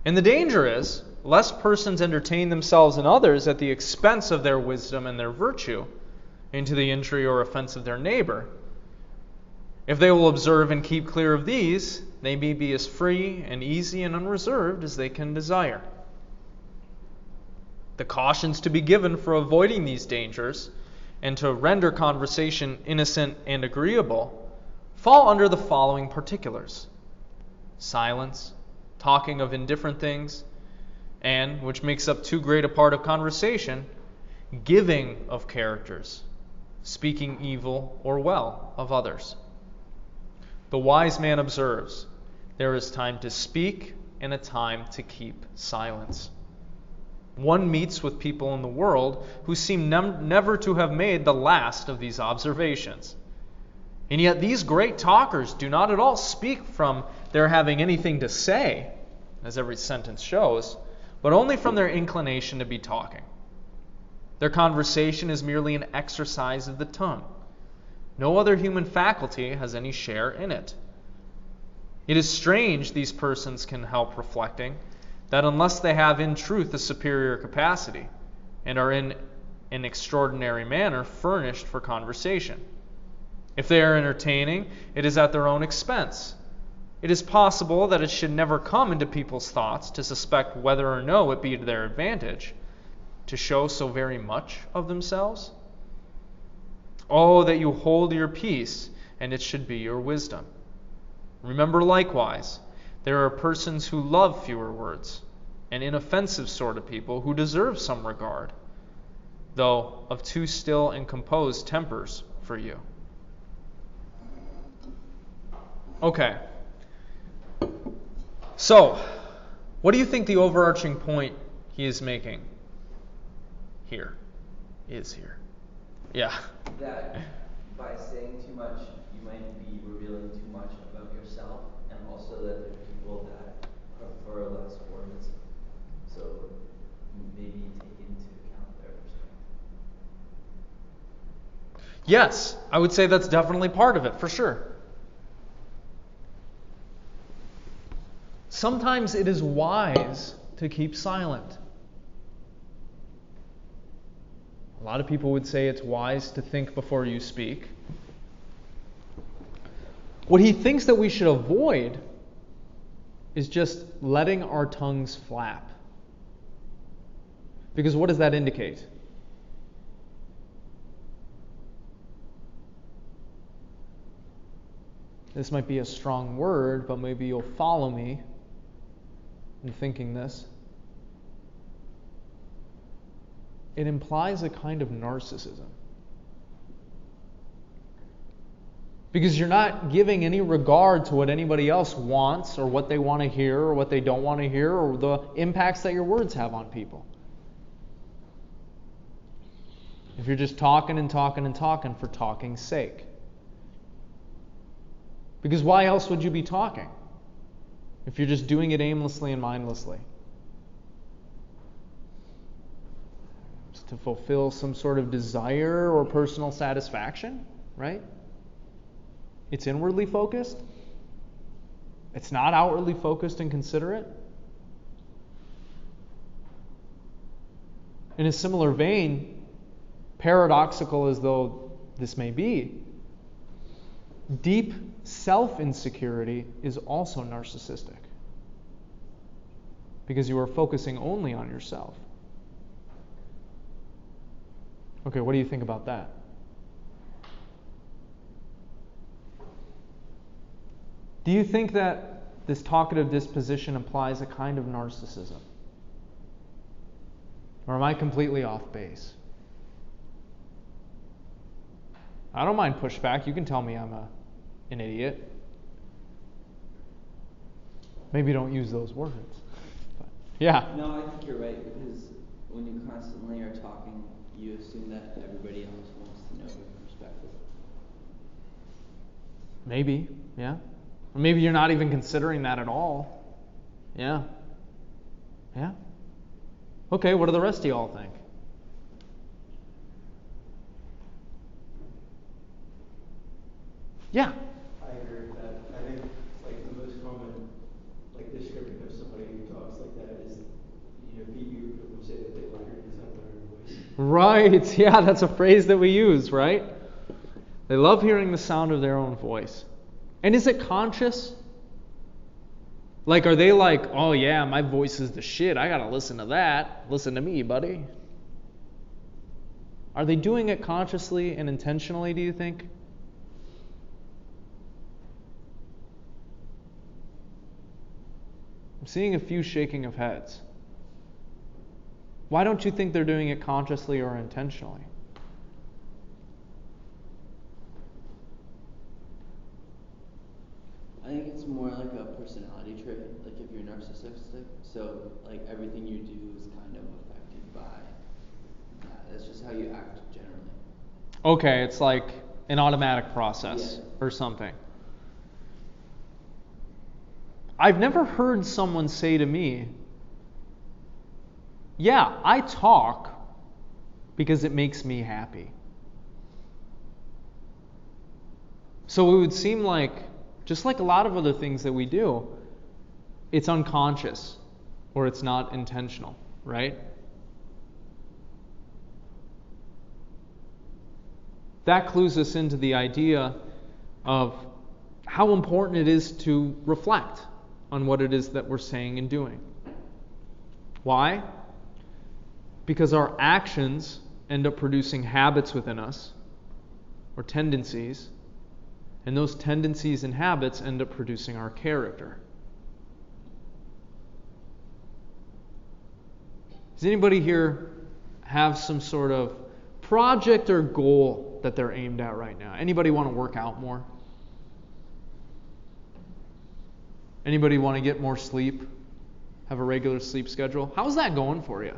And the danger is, lest persons entertain themselves and others at the expense of their wisdom and their virtue, into the injury or offense of their neighbor. If they will observe and keep clear of these, they may be as free and easy and unreserved as they can desire. The cautions to be given for avoiding these dangers and to render conversation innocent and agreeable fall under the following particulars: silence, talking of indifferent things, and, which makes up too great a part of conversation, giving of characters, speaking evil or well of others. The wise man observes, there is time to speak and a time to keep silence. One meets with people in the world who seem never to have made the last of these observations. And yet these great talkers do not at all speak from their having anything to say, as every sentence shows, but only from their inclination to be talking. Their conversation is merely an exercise of the tongue. No other human faculty has any share in it. It is strange these persons can help reflecting that unless they have in truth a superior capacity and are in an extraordinary manner furnished for conversation, if they are entertaining, it is at their own expense. It is possible that it should never come into people's thoughts to suspect whether or no it be to their advantage to show so very much of themselves. Oh, that you hold your peace, and it should be your wisdom. Remember likewise, there are persons who love fewer words, and inoffensive sort of people who deserve some regard, though of too still and composed tempers for you. Okay. So, what do you think the overarching point he is making here? Yeah. That by saying too much, you might be revealing too much about yourself, and also that there are people that prefer less words. So maybe take into account their perspective. Yes, I would say that's definitely part of it, for sure. Sometimes it is wise to keep silent. A lot of people would say it's wise to think before you speak. What he thinks that we should avoid is just letting our tongues flap. Because what does that indicate? This might be a strong word, but maybe you'll follow me in thinking this. it implies a kind of narcissism. Because you're not giving any regard to what anybody else wants or what they want to hear or what they don't want to hear or the impacts that your words have on people. If you're just talking and talking and talking for talking's sake. Because why else would you be talking? If you're just doing it aimlessly and mindlessly. Just to fulfill some sort of desire or personal satisfaction, right? It's inwardly focused. It's not outwardly focused and considerate. In a similar vein, paradoxical as though this may be, deep self-insecurity is also narcissistic. Because you are focusing only on yourself. Okay, what do you think about that? Do you think that this talkative disposition implies a kind of narcissism? Or am I completely off base? I don't mind pushback. You can tell me I'm an idiot. Maybe don't use those words. But, yeah. No, I think you're right, because when you constantly are talking, you assume that everybody else wants to know your perspective. Maybe, yeah. Or maybe you're not even considering that at all. Yeah. Yeah. Okay, what do the rest of y'all think? Yeah. I agree with that. I think like the most common description of somebody who talks like that is, people say that they love hearing the sound of their voice. Right. Yeah, that's a phrase that we use, right? They love hearing the sound of their own voice. And is it conscious? Like, are they like, oh yeah, my voice is the shit. I gotta listen to that. Listen to me, buddy. Are they doing it consciously and intentionally, do you think? I'm seeing a few shaking of heads. Why don't you think they're doing it consciously or intentionally? I think it's more like a personality trait, like if you're narcissistic, so like everything you do is kind of affected by that. That's just how you act generally. Okay, it's like an automatic process Yeah. or something. I've never heard someone say to me, yeah, I talk because it makes me happy. So it would seem like, just like a lot of other things that we do, it's unconscious or it's not intentional, right? That clues us into the idea of how important it is to reflect on what it is that we're saying and doing. Why? Because our actions end up producing habits within us, or tendencies, and those tendencies and habits end up producing our character. Does anybody here have some sort of project or goal that they're aimed at right now? Anybody want to work out more? Anybody want to get more sleep? Have a regular sleep schedule? How's that going for you?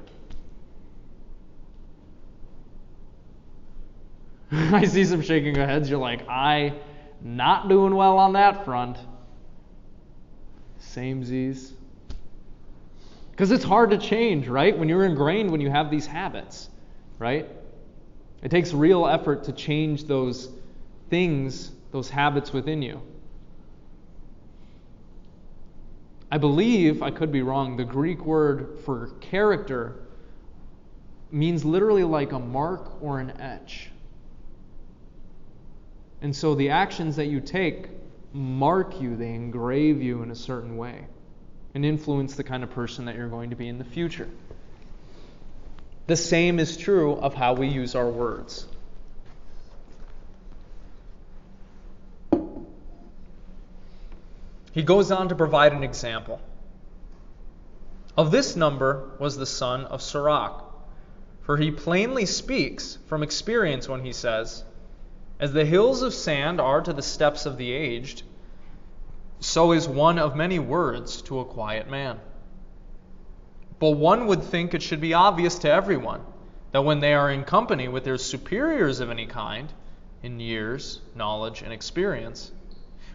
I see some shaking of heads. You're like, not doing well on that front. Samesies. Because it's hard to change, right? When you're ingrained, when you have these habits, right? It takes real effort to change those things, those habits within you. I believe, I could be wrong, the Greek word for character means literally like a mark or an etch. And so the actions that you take mark you, they engrave you in a certain way and influence the kind of person that you're going to be in the future. The same is true of how we use our words. He goes on to provide an example. Of this number was the son of Sirach, For he plainly speaks from experience when he says, "As the hills of sand are to the steps of the aged, so is one of many words to a quiet man." But one would think it should be obvious to everyone that when they are in company with their superiors of any kind, in years, knowledge, and experience,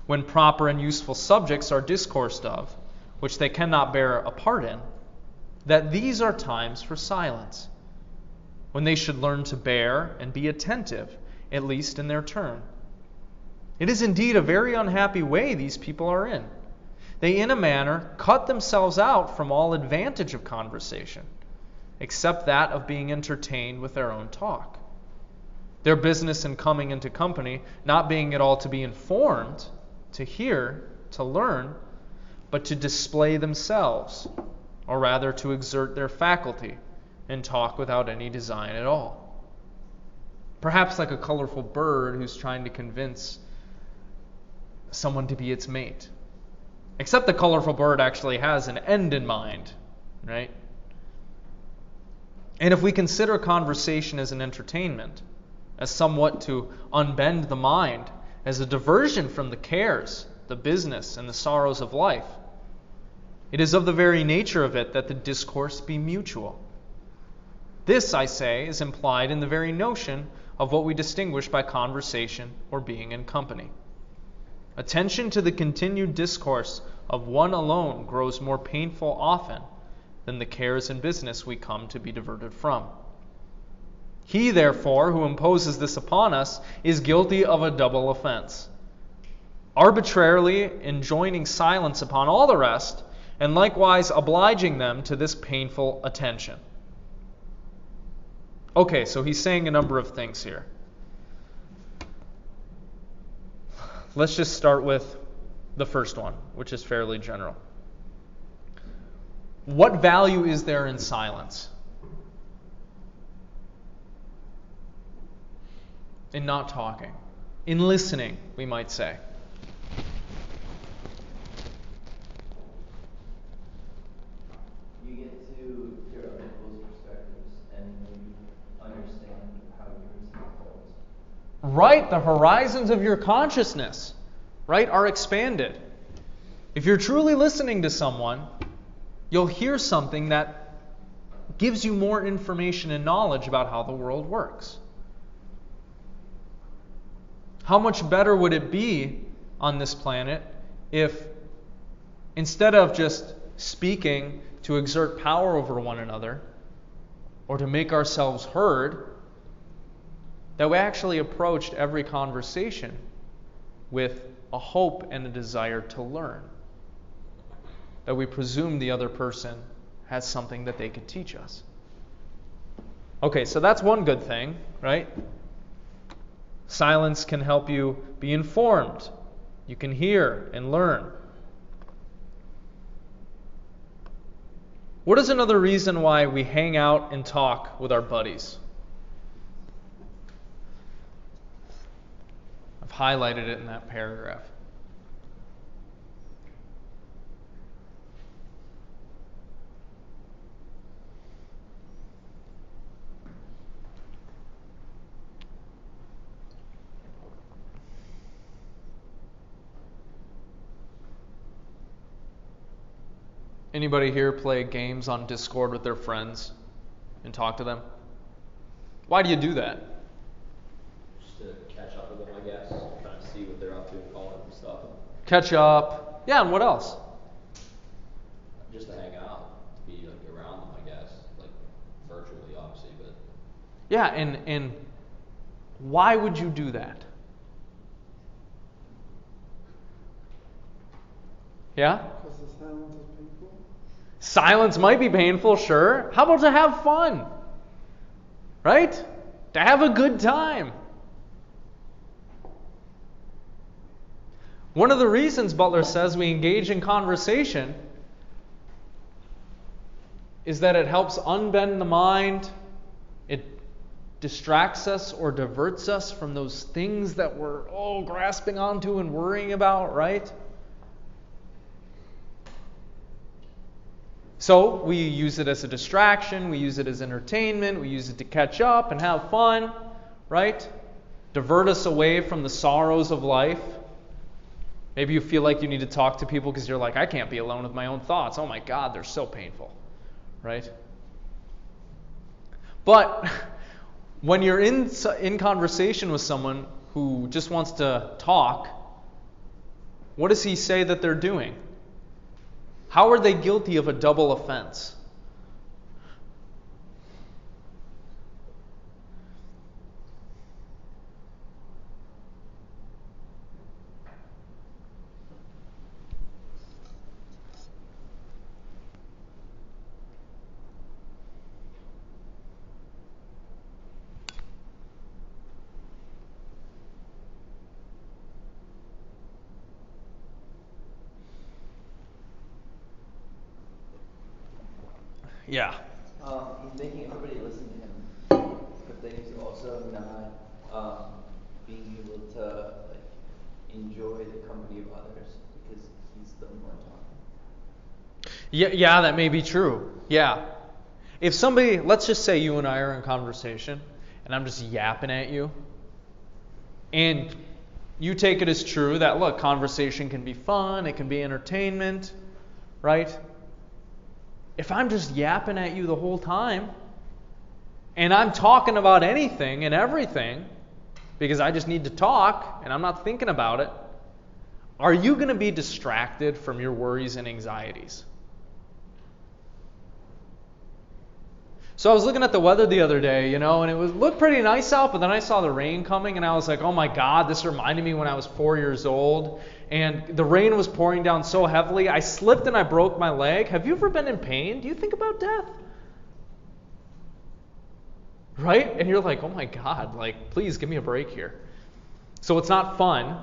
when proper and useful subjects are discoursed of, which they cannot bear a part in, that these are times for silence, when they should learn to bear and be attentive, at least in their turn. It is indeed a very unhappy way these people are in. They, in a manner, cut themselves out from all advantage of conversation, except that of being entertained with their own talk. Their business in coming into company not being at all to be informed, to hear, to learn, but to display themselves, or rather to exert their faculty and talk without any design at all. Perhaps like a colorful bird who's trying to convince someone to be its mate. Except the colorful bird actually has an end in mind, right? And if we consider conversation as an entertainment, as somewhat to unbend the mind, as a diversion from the cares, the business, and the sorrows of life, it is of the very nature of it that the discourse be mutual. This, I say, is implied in the very notion of what we distinguish by conversation or being in company. Attention to the continued discourse of one alone grows more painful often than the cares and business we come to be diverted from. He, therefore, who imposes this upon us is guilty of a double offense, arbitrarily enjoining silence upon all the rest, and likewise obliging them to this painful attention. Okay, so he's saying a number of things here. Let's just start with the first one, which is fairly general. What value is there in silence? In not talking. In listening, we might say. You get to hear other people's perspectives and maybe understand how yours unfolds. Right, the horizons of your consciousness, right, are expanded. If you're truly listening to someone, you'll hear something that gives you more information and knowledge about how the world works. How much better would it be on this planet if, instead of just speaking to exert power over one another or to make ourselves heard, that we actually approached every conversation with a hope and a desire to learn? That we presume the other person has something that they could teach us. Okay, so that's one good thing, right? Silence can help you be informed. You can hear and learn. What is another reason why we hang out and talk with our buddies? I've highlighted it in that paragraph. Anybody here play games on Discord with their friends and talk to them? Why do you do that? Just to catch up with them, I guess. Trying to see what they're up to and call them and stuff. Catch up. Yeah, and what else? Just to hang out, to be like around them, I guess. Like virtually, obviously, but. Yeah, and why would you do that? Yeah? Because the silence is painful. Silence might be painful, sure. How about to have fun? Right? To have a good time. One of the reasons Butler says we engage in conversation is that it helps unbend the mind. It distracts us or diverts us from those things that we're grasping onto and worrying about, right? So we use it as a distraction, we use it as entertainment, we use it to catch up and have fun, right? Divert us away from the sorrows of life. Maybe you feel like you need to talk to people because you're like, I can't be alone with my own thoughts. Oh my God, they're so painful, right? But when you're in conversation with someone who just wants to talk, what does he say that they're doing? How are they guilty of a double offense? Yeah. He's making everybody listen to him, but then he's also not being able to enjoy the company of others because he's the one talking. Yeah, that may be true. Yeah. If somebody, let's just say you and I are in conversation, and I'm just yapping at you, and you take it as true that, look, conversation can be fun, it can be entertainment, right? If I'm just yapping at you the whole time, and I'm talking about anything and everything, because I just need to talk, and I'm not thinking about it, are you going to be distracted from your worries and anxieties? So I was looking at the weather the other day, and it looked pretty nice out, but then I saw the rain coming, and I was like, oh my God, this reminded me when I was 4 years old, and the rain was pouring down so heavily, I slipped and I broke my leg. Have you ever been in pain? Do you think about death? Right? And you're like, oh my God, please give me a break here. So it's not fun.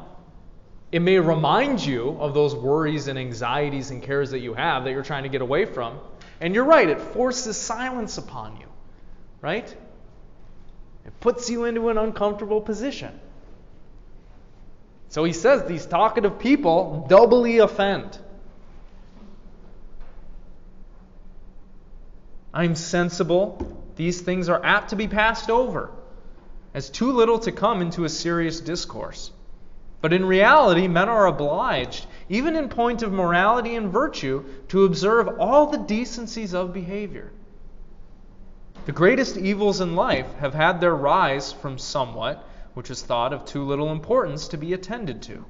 It may remind you of those worries and anxieties and cares that you have that you're trying to get away from. And you're right, it forces silence upon you, right? It puts you into an uncomfortable position. So he says these talkative people doubly offend. I'm sensible. These things are apt to be passed over as too little to come into a serious discourse. But in reality, men are obliged, even in point of morality and virtue, to observe all the decencies of behavior. The greatest evils in life have had their rise from somewhat which is thought of too little importance to be attended to.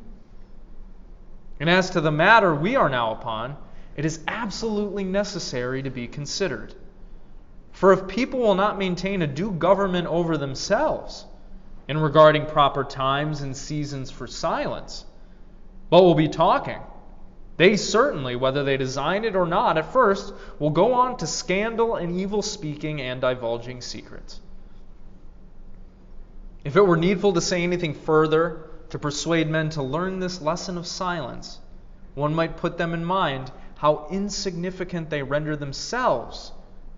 And as to the matter we are now upon, it is absolutely necessary to be considered. For if people will not maintain a due government over themselves in regarding proper times and seasons for silence, but will be talking, they certainly, whether they design it or not at first, will go on to scandal and evil speaking and divulging secrets. If it were needful to say anything further to persuade men to learn this lesson of silence, one might put them in mind how insignificant they render themselves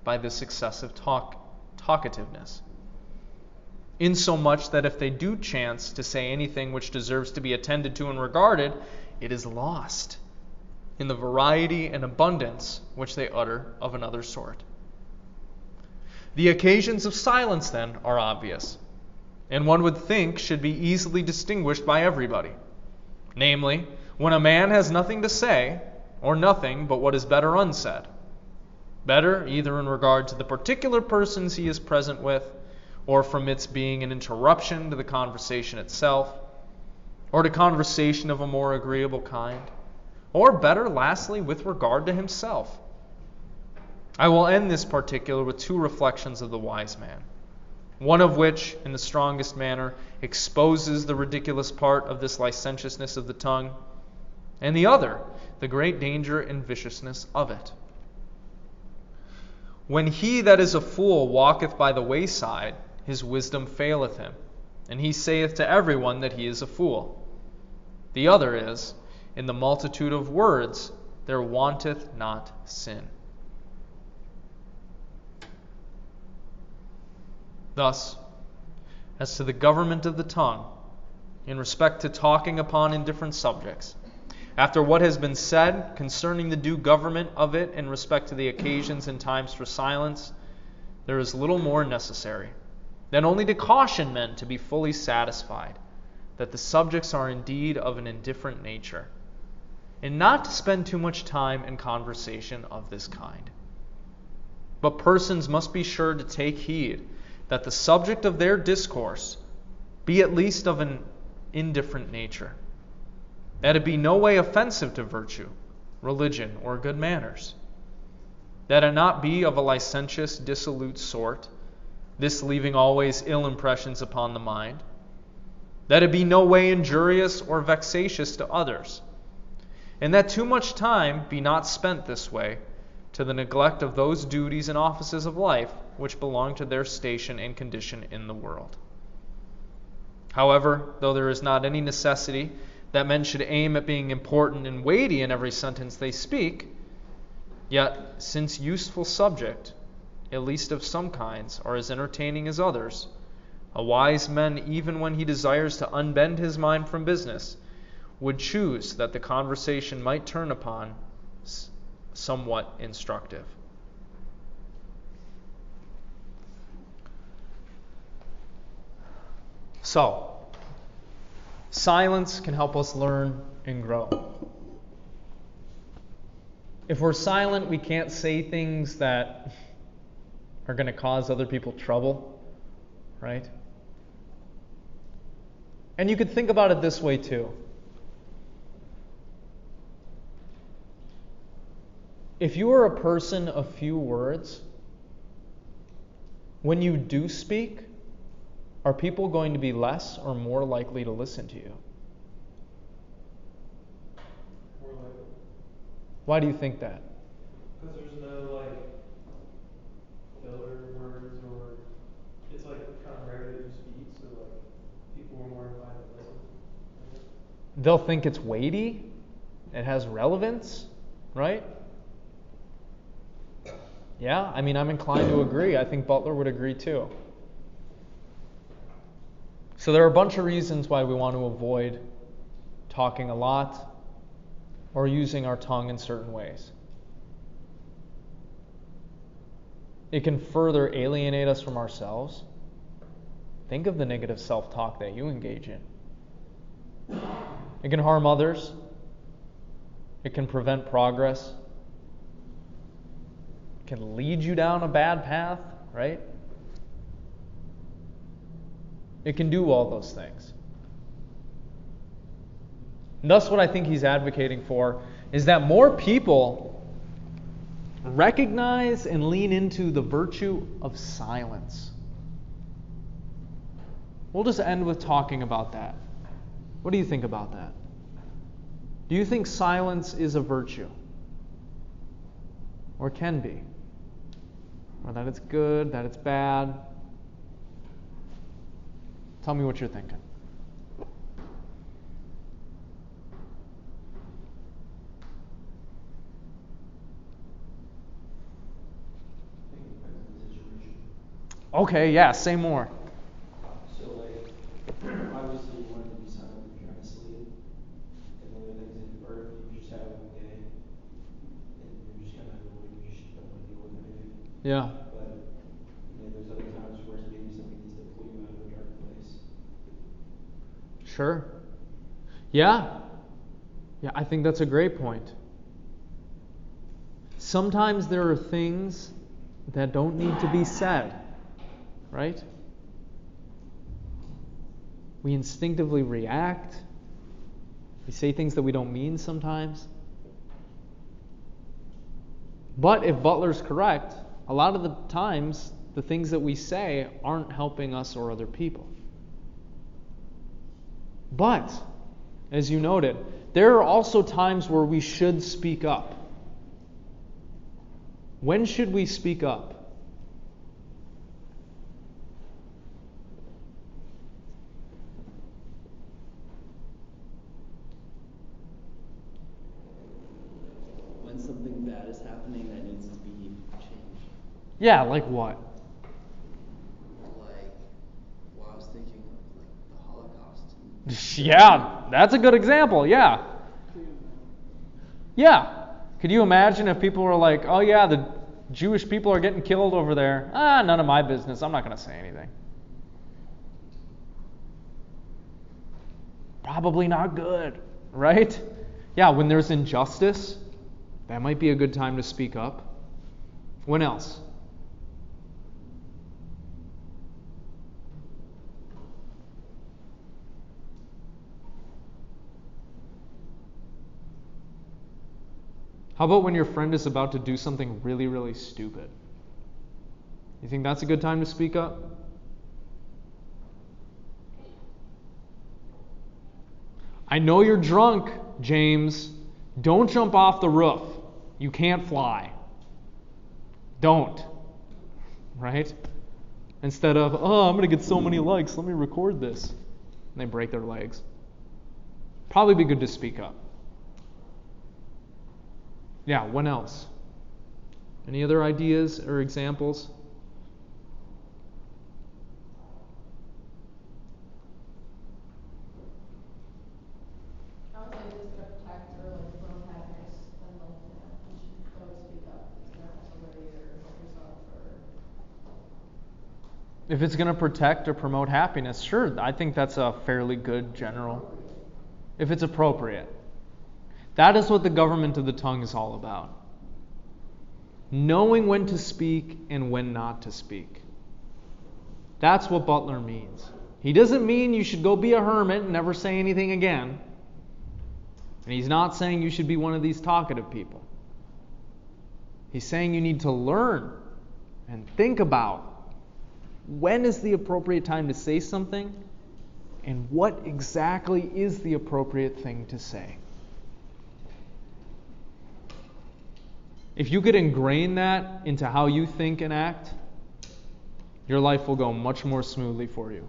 by this excessive talkativeness. Insomuch that if they do chance to say anything which deserves to be attended to and regarded, it is lost in the variety and abundance which they utter of another sort. The occasions of silence, then, are obvious, and one would think should be easily distinguished by everybody. Namely, when a man has nothing to say, or nothing but what is better unsaid. Better either in regard to the particular persons he is present with, or from its being an interruption to the conversation itself, or to conversation of a more agreeable kind, or better, lastly, with regard to himself. I will end this particular with two reflections of the wise man, one of which, in the strongest manner, exposes the ridiculous part of this licentiousness of the tongue, and the other, the great danger and viciousness of it. When he that is a fool walketh by the wayside, his wisdom faileth him, and he saith to every one that he is a fool. The other is, in the multitude of words there wanteth not sin. Thus, as to the government of the tongue, in respect to talking upon indifferent subjects, After what has been said concerning the due government of it in respect to the occasions and times for silence, there is little more necessary than only to caution men to be fully satisfied that the subjects are indeed of an indifferent nature, and not to spend too much time in conversation of this kind. But persons must be sure to take heed that the subject of their discourse be at least of an indifferent nature, that it be no way offensive to virtue, religion, or good manners, that it not be of a licentious, dissolute sort, this leaving always ill impressions upon the mind, that it be no way injurious or vexatious to others, and that too much time be not spent this way to the neglect of those duties and offices of life which belong to their station and condition in the world. However, though there is not any necessity that men should aim at being important and weighty in every sentence they speak, yet since useful subject, at least of some kinds, are as entertaining as others, a wise man, even when he desires to unbend his mind from business, would choose that the conversation might turn upon somewhat instructive. So, silence can help us learn and grow. If we're silent, we can't say things that are going to cause other people trouble, right? And you could think about it this way too. If you are a person of few words, when you do speak, are people going to be less or more likely to listen to you? More likely. Why do you think that? Because there's no filler words, or it's kind of rare that you speak, so people are more inclined to listen. I guess. They'll think it's weighty, it has relevance, right? Yeah, I'm inclined to agree. I think Butler would agree too. So there are a bunch of reasons why we want to avoid talking a lot or using our tongue in certain ways. It can further alienate us from ourselves. Think of the negative self-talk that you engage in. It can harm others. It can prevent progress. It can lead you down a bad path, right? It can do all those things. And thus, what I think he's advocating for is that more people recognize and lean into the virtue of silence. We'll just end with talking about that. What do you think about that? Do you think silence is a virtue? Or can be? Or that it's good, that it's bad? Tell me what you're thinking. I think it depends on the situation. Okay, yeah, say more. So obviously you want it to be silent if you're honestly, and the other things that, or if you just have one day, and you're just kind of annoyed, you just don't want to deal with anything. Yeah. But there's other times where maybe something needs to pull you out of a dark place. Sure. Yeah. Yeah, I think that's a great point. Sometimes there are things that don't need to be said, right? We instinctively react. We say things that we don't mean sometimes. But if Butler's correct, a lot of the times the things that we say aren't helping us or other people. But, as you noted, there are also times where we should speak up. When should we speak up? When something bad is happening that needs to be changed. Yeah, like what? Well, I was thinking of the Holocaust. Yeah, that's a good example, yeah. Yeah. Could you imagine if people were like, oh yeah, the Jewish people are getting killed over there. None of my business. I'm not going to say anything. Probably not good, right? Yeah, when there's injustice, that might be a good time to speak up. When else? How about when your friend is about to do something really, really stupid? You think that's a good time to speak up? I know you're drunk, James. Don't jump off the roof. You can't fly. Don't. Right? Instead of, oh, I'm going to get so many likes, let me record this. And they break their legs. Probably be good to speak up. Yeah, when else? Any other ideas or examples? I would say if it's gonna protect or like promote happiness, then like, you should go speak up. It's gonna help somebody or help yourself or. If it's going to protect or promote happiness, sure, I think that's a fairly good general. If it's appropriate. That is what the government of the tongue is all about. Knowing when to speak and when not to speak. That's what Butler means. He doesn't mean you should go be a hermit and never say anything again. And he's not saying you should be one of these talkative people. He's saying you need to learn and think about when is the appropriate time to say something and what exactly is the appropriate thing to say. If you could ingrain that into how you think and act, your life will go much more smoothly for you.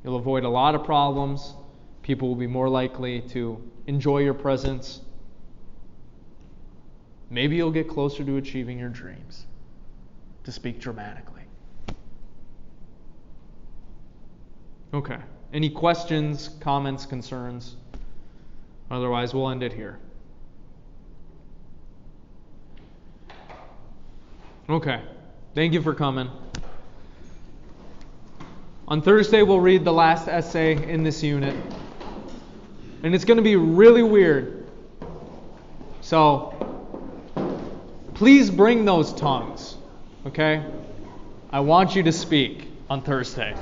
You'll avoid a lot of problems. People will be more likely to enjoy your presence. Maybe you'll get closer to achieving your dreams, to speak dramatically. Okay. Any questions, comments, concerns? Otherwise, we'll end it here. Okay. Thank you for coming. On Thursday, we'll read the last essay in this unit. And it's going to be really weird. So, please bring those tongues. Okay? I want you to speak on Thursday.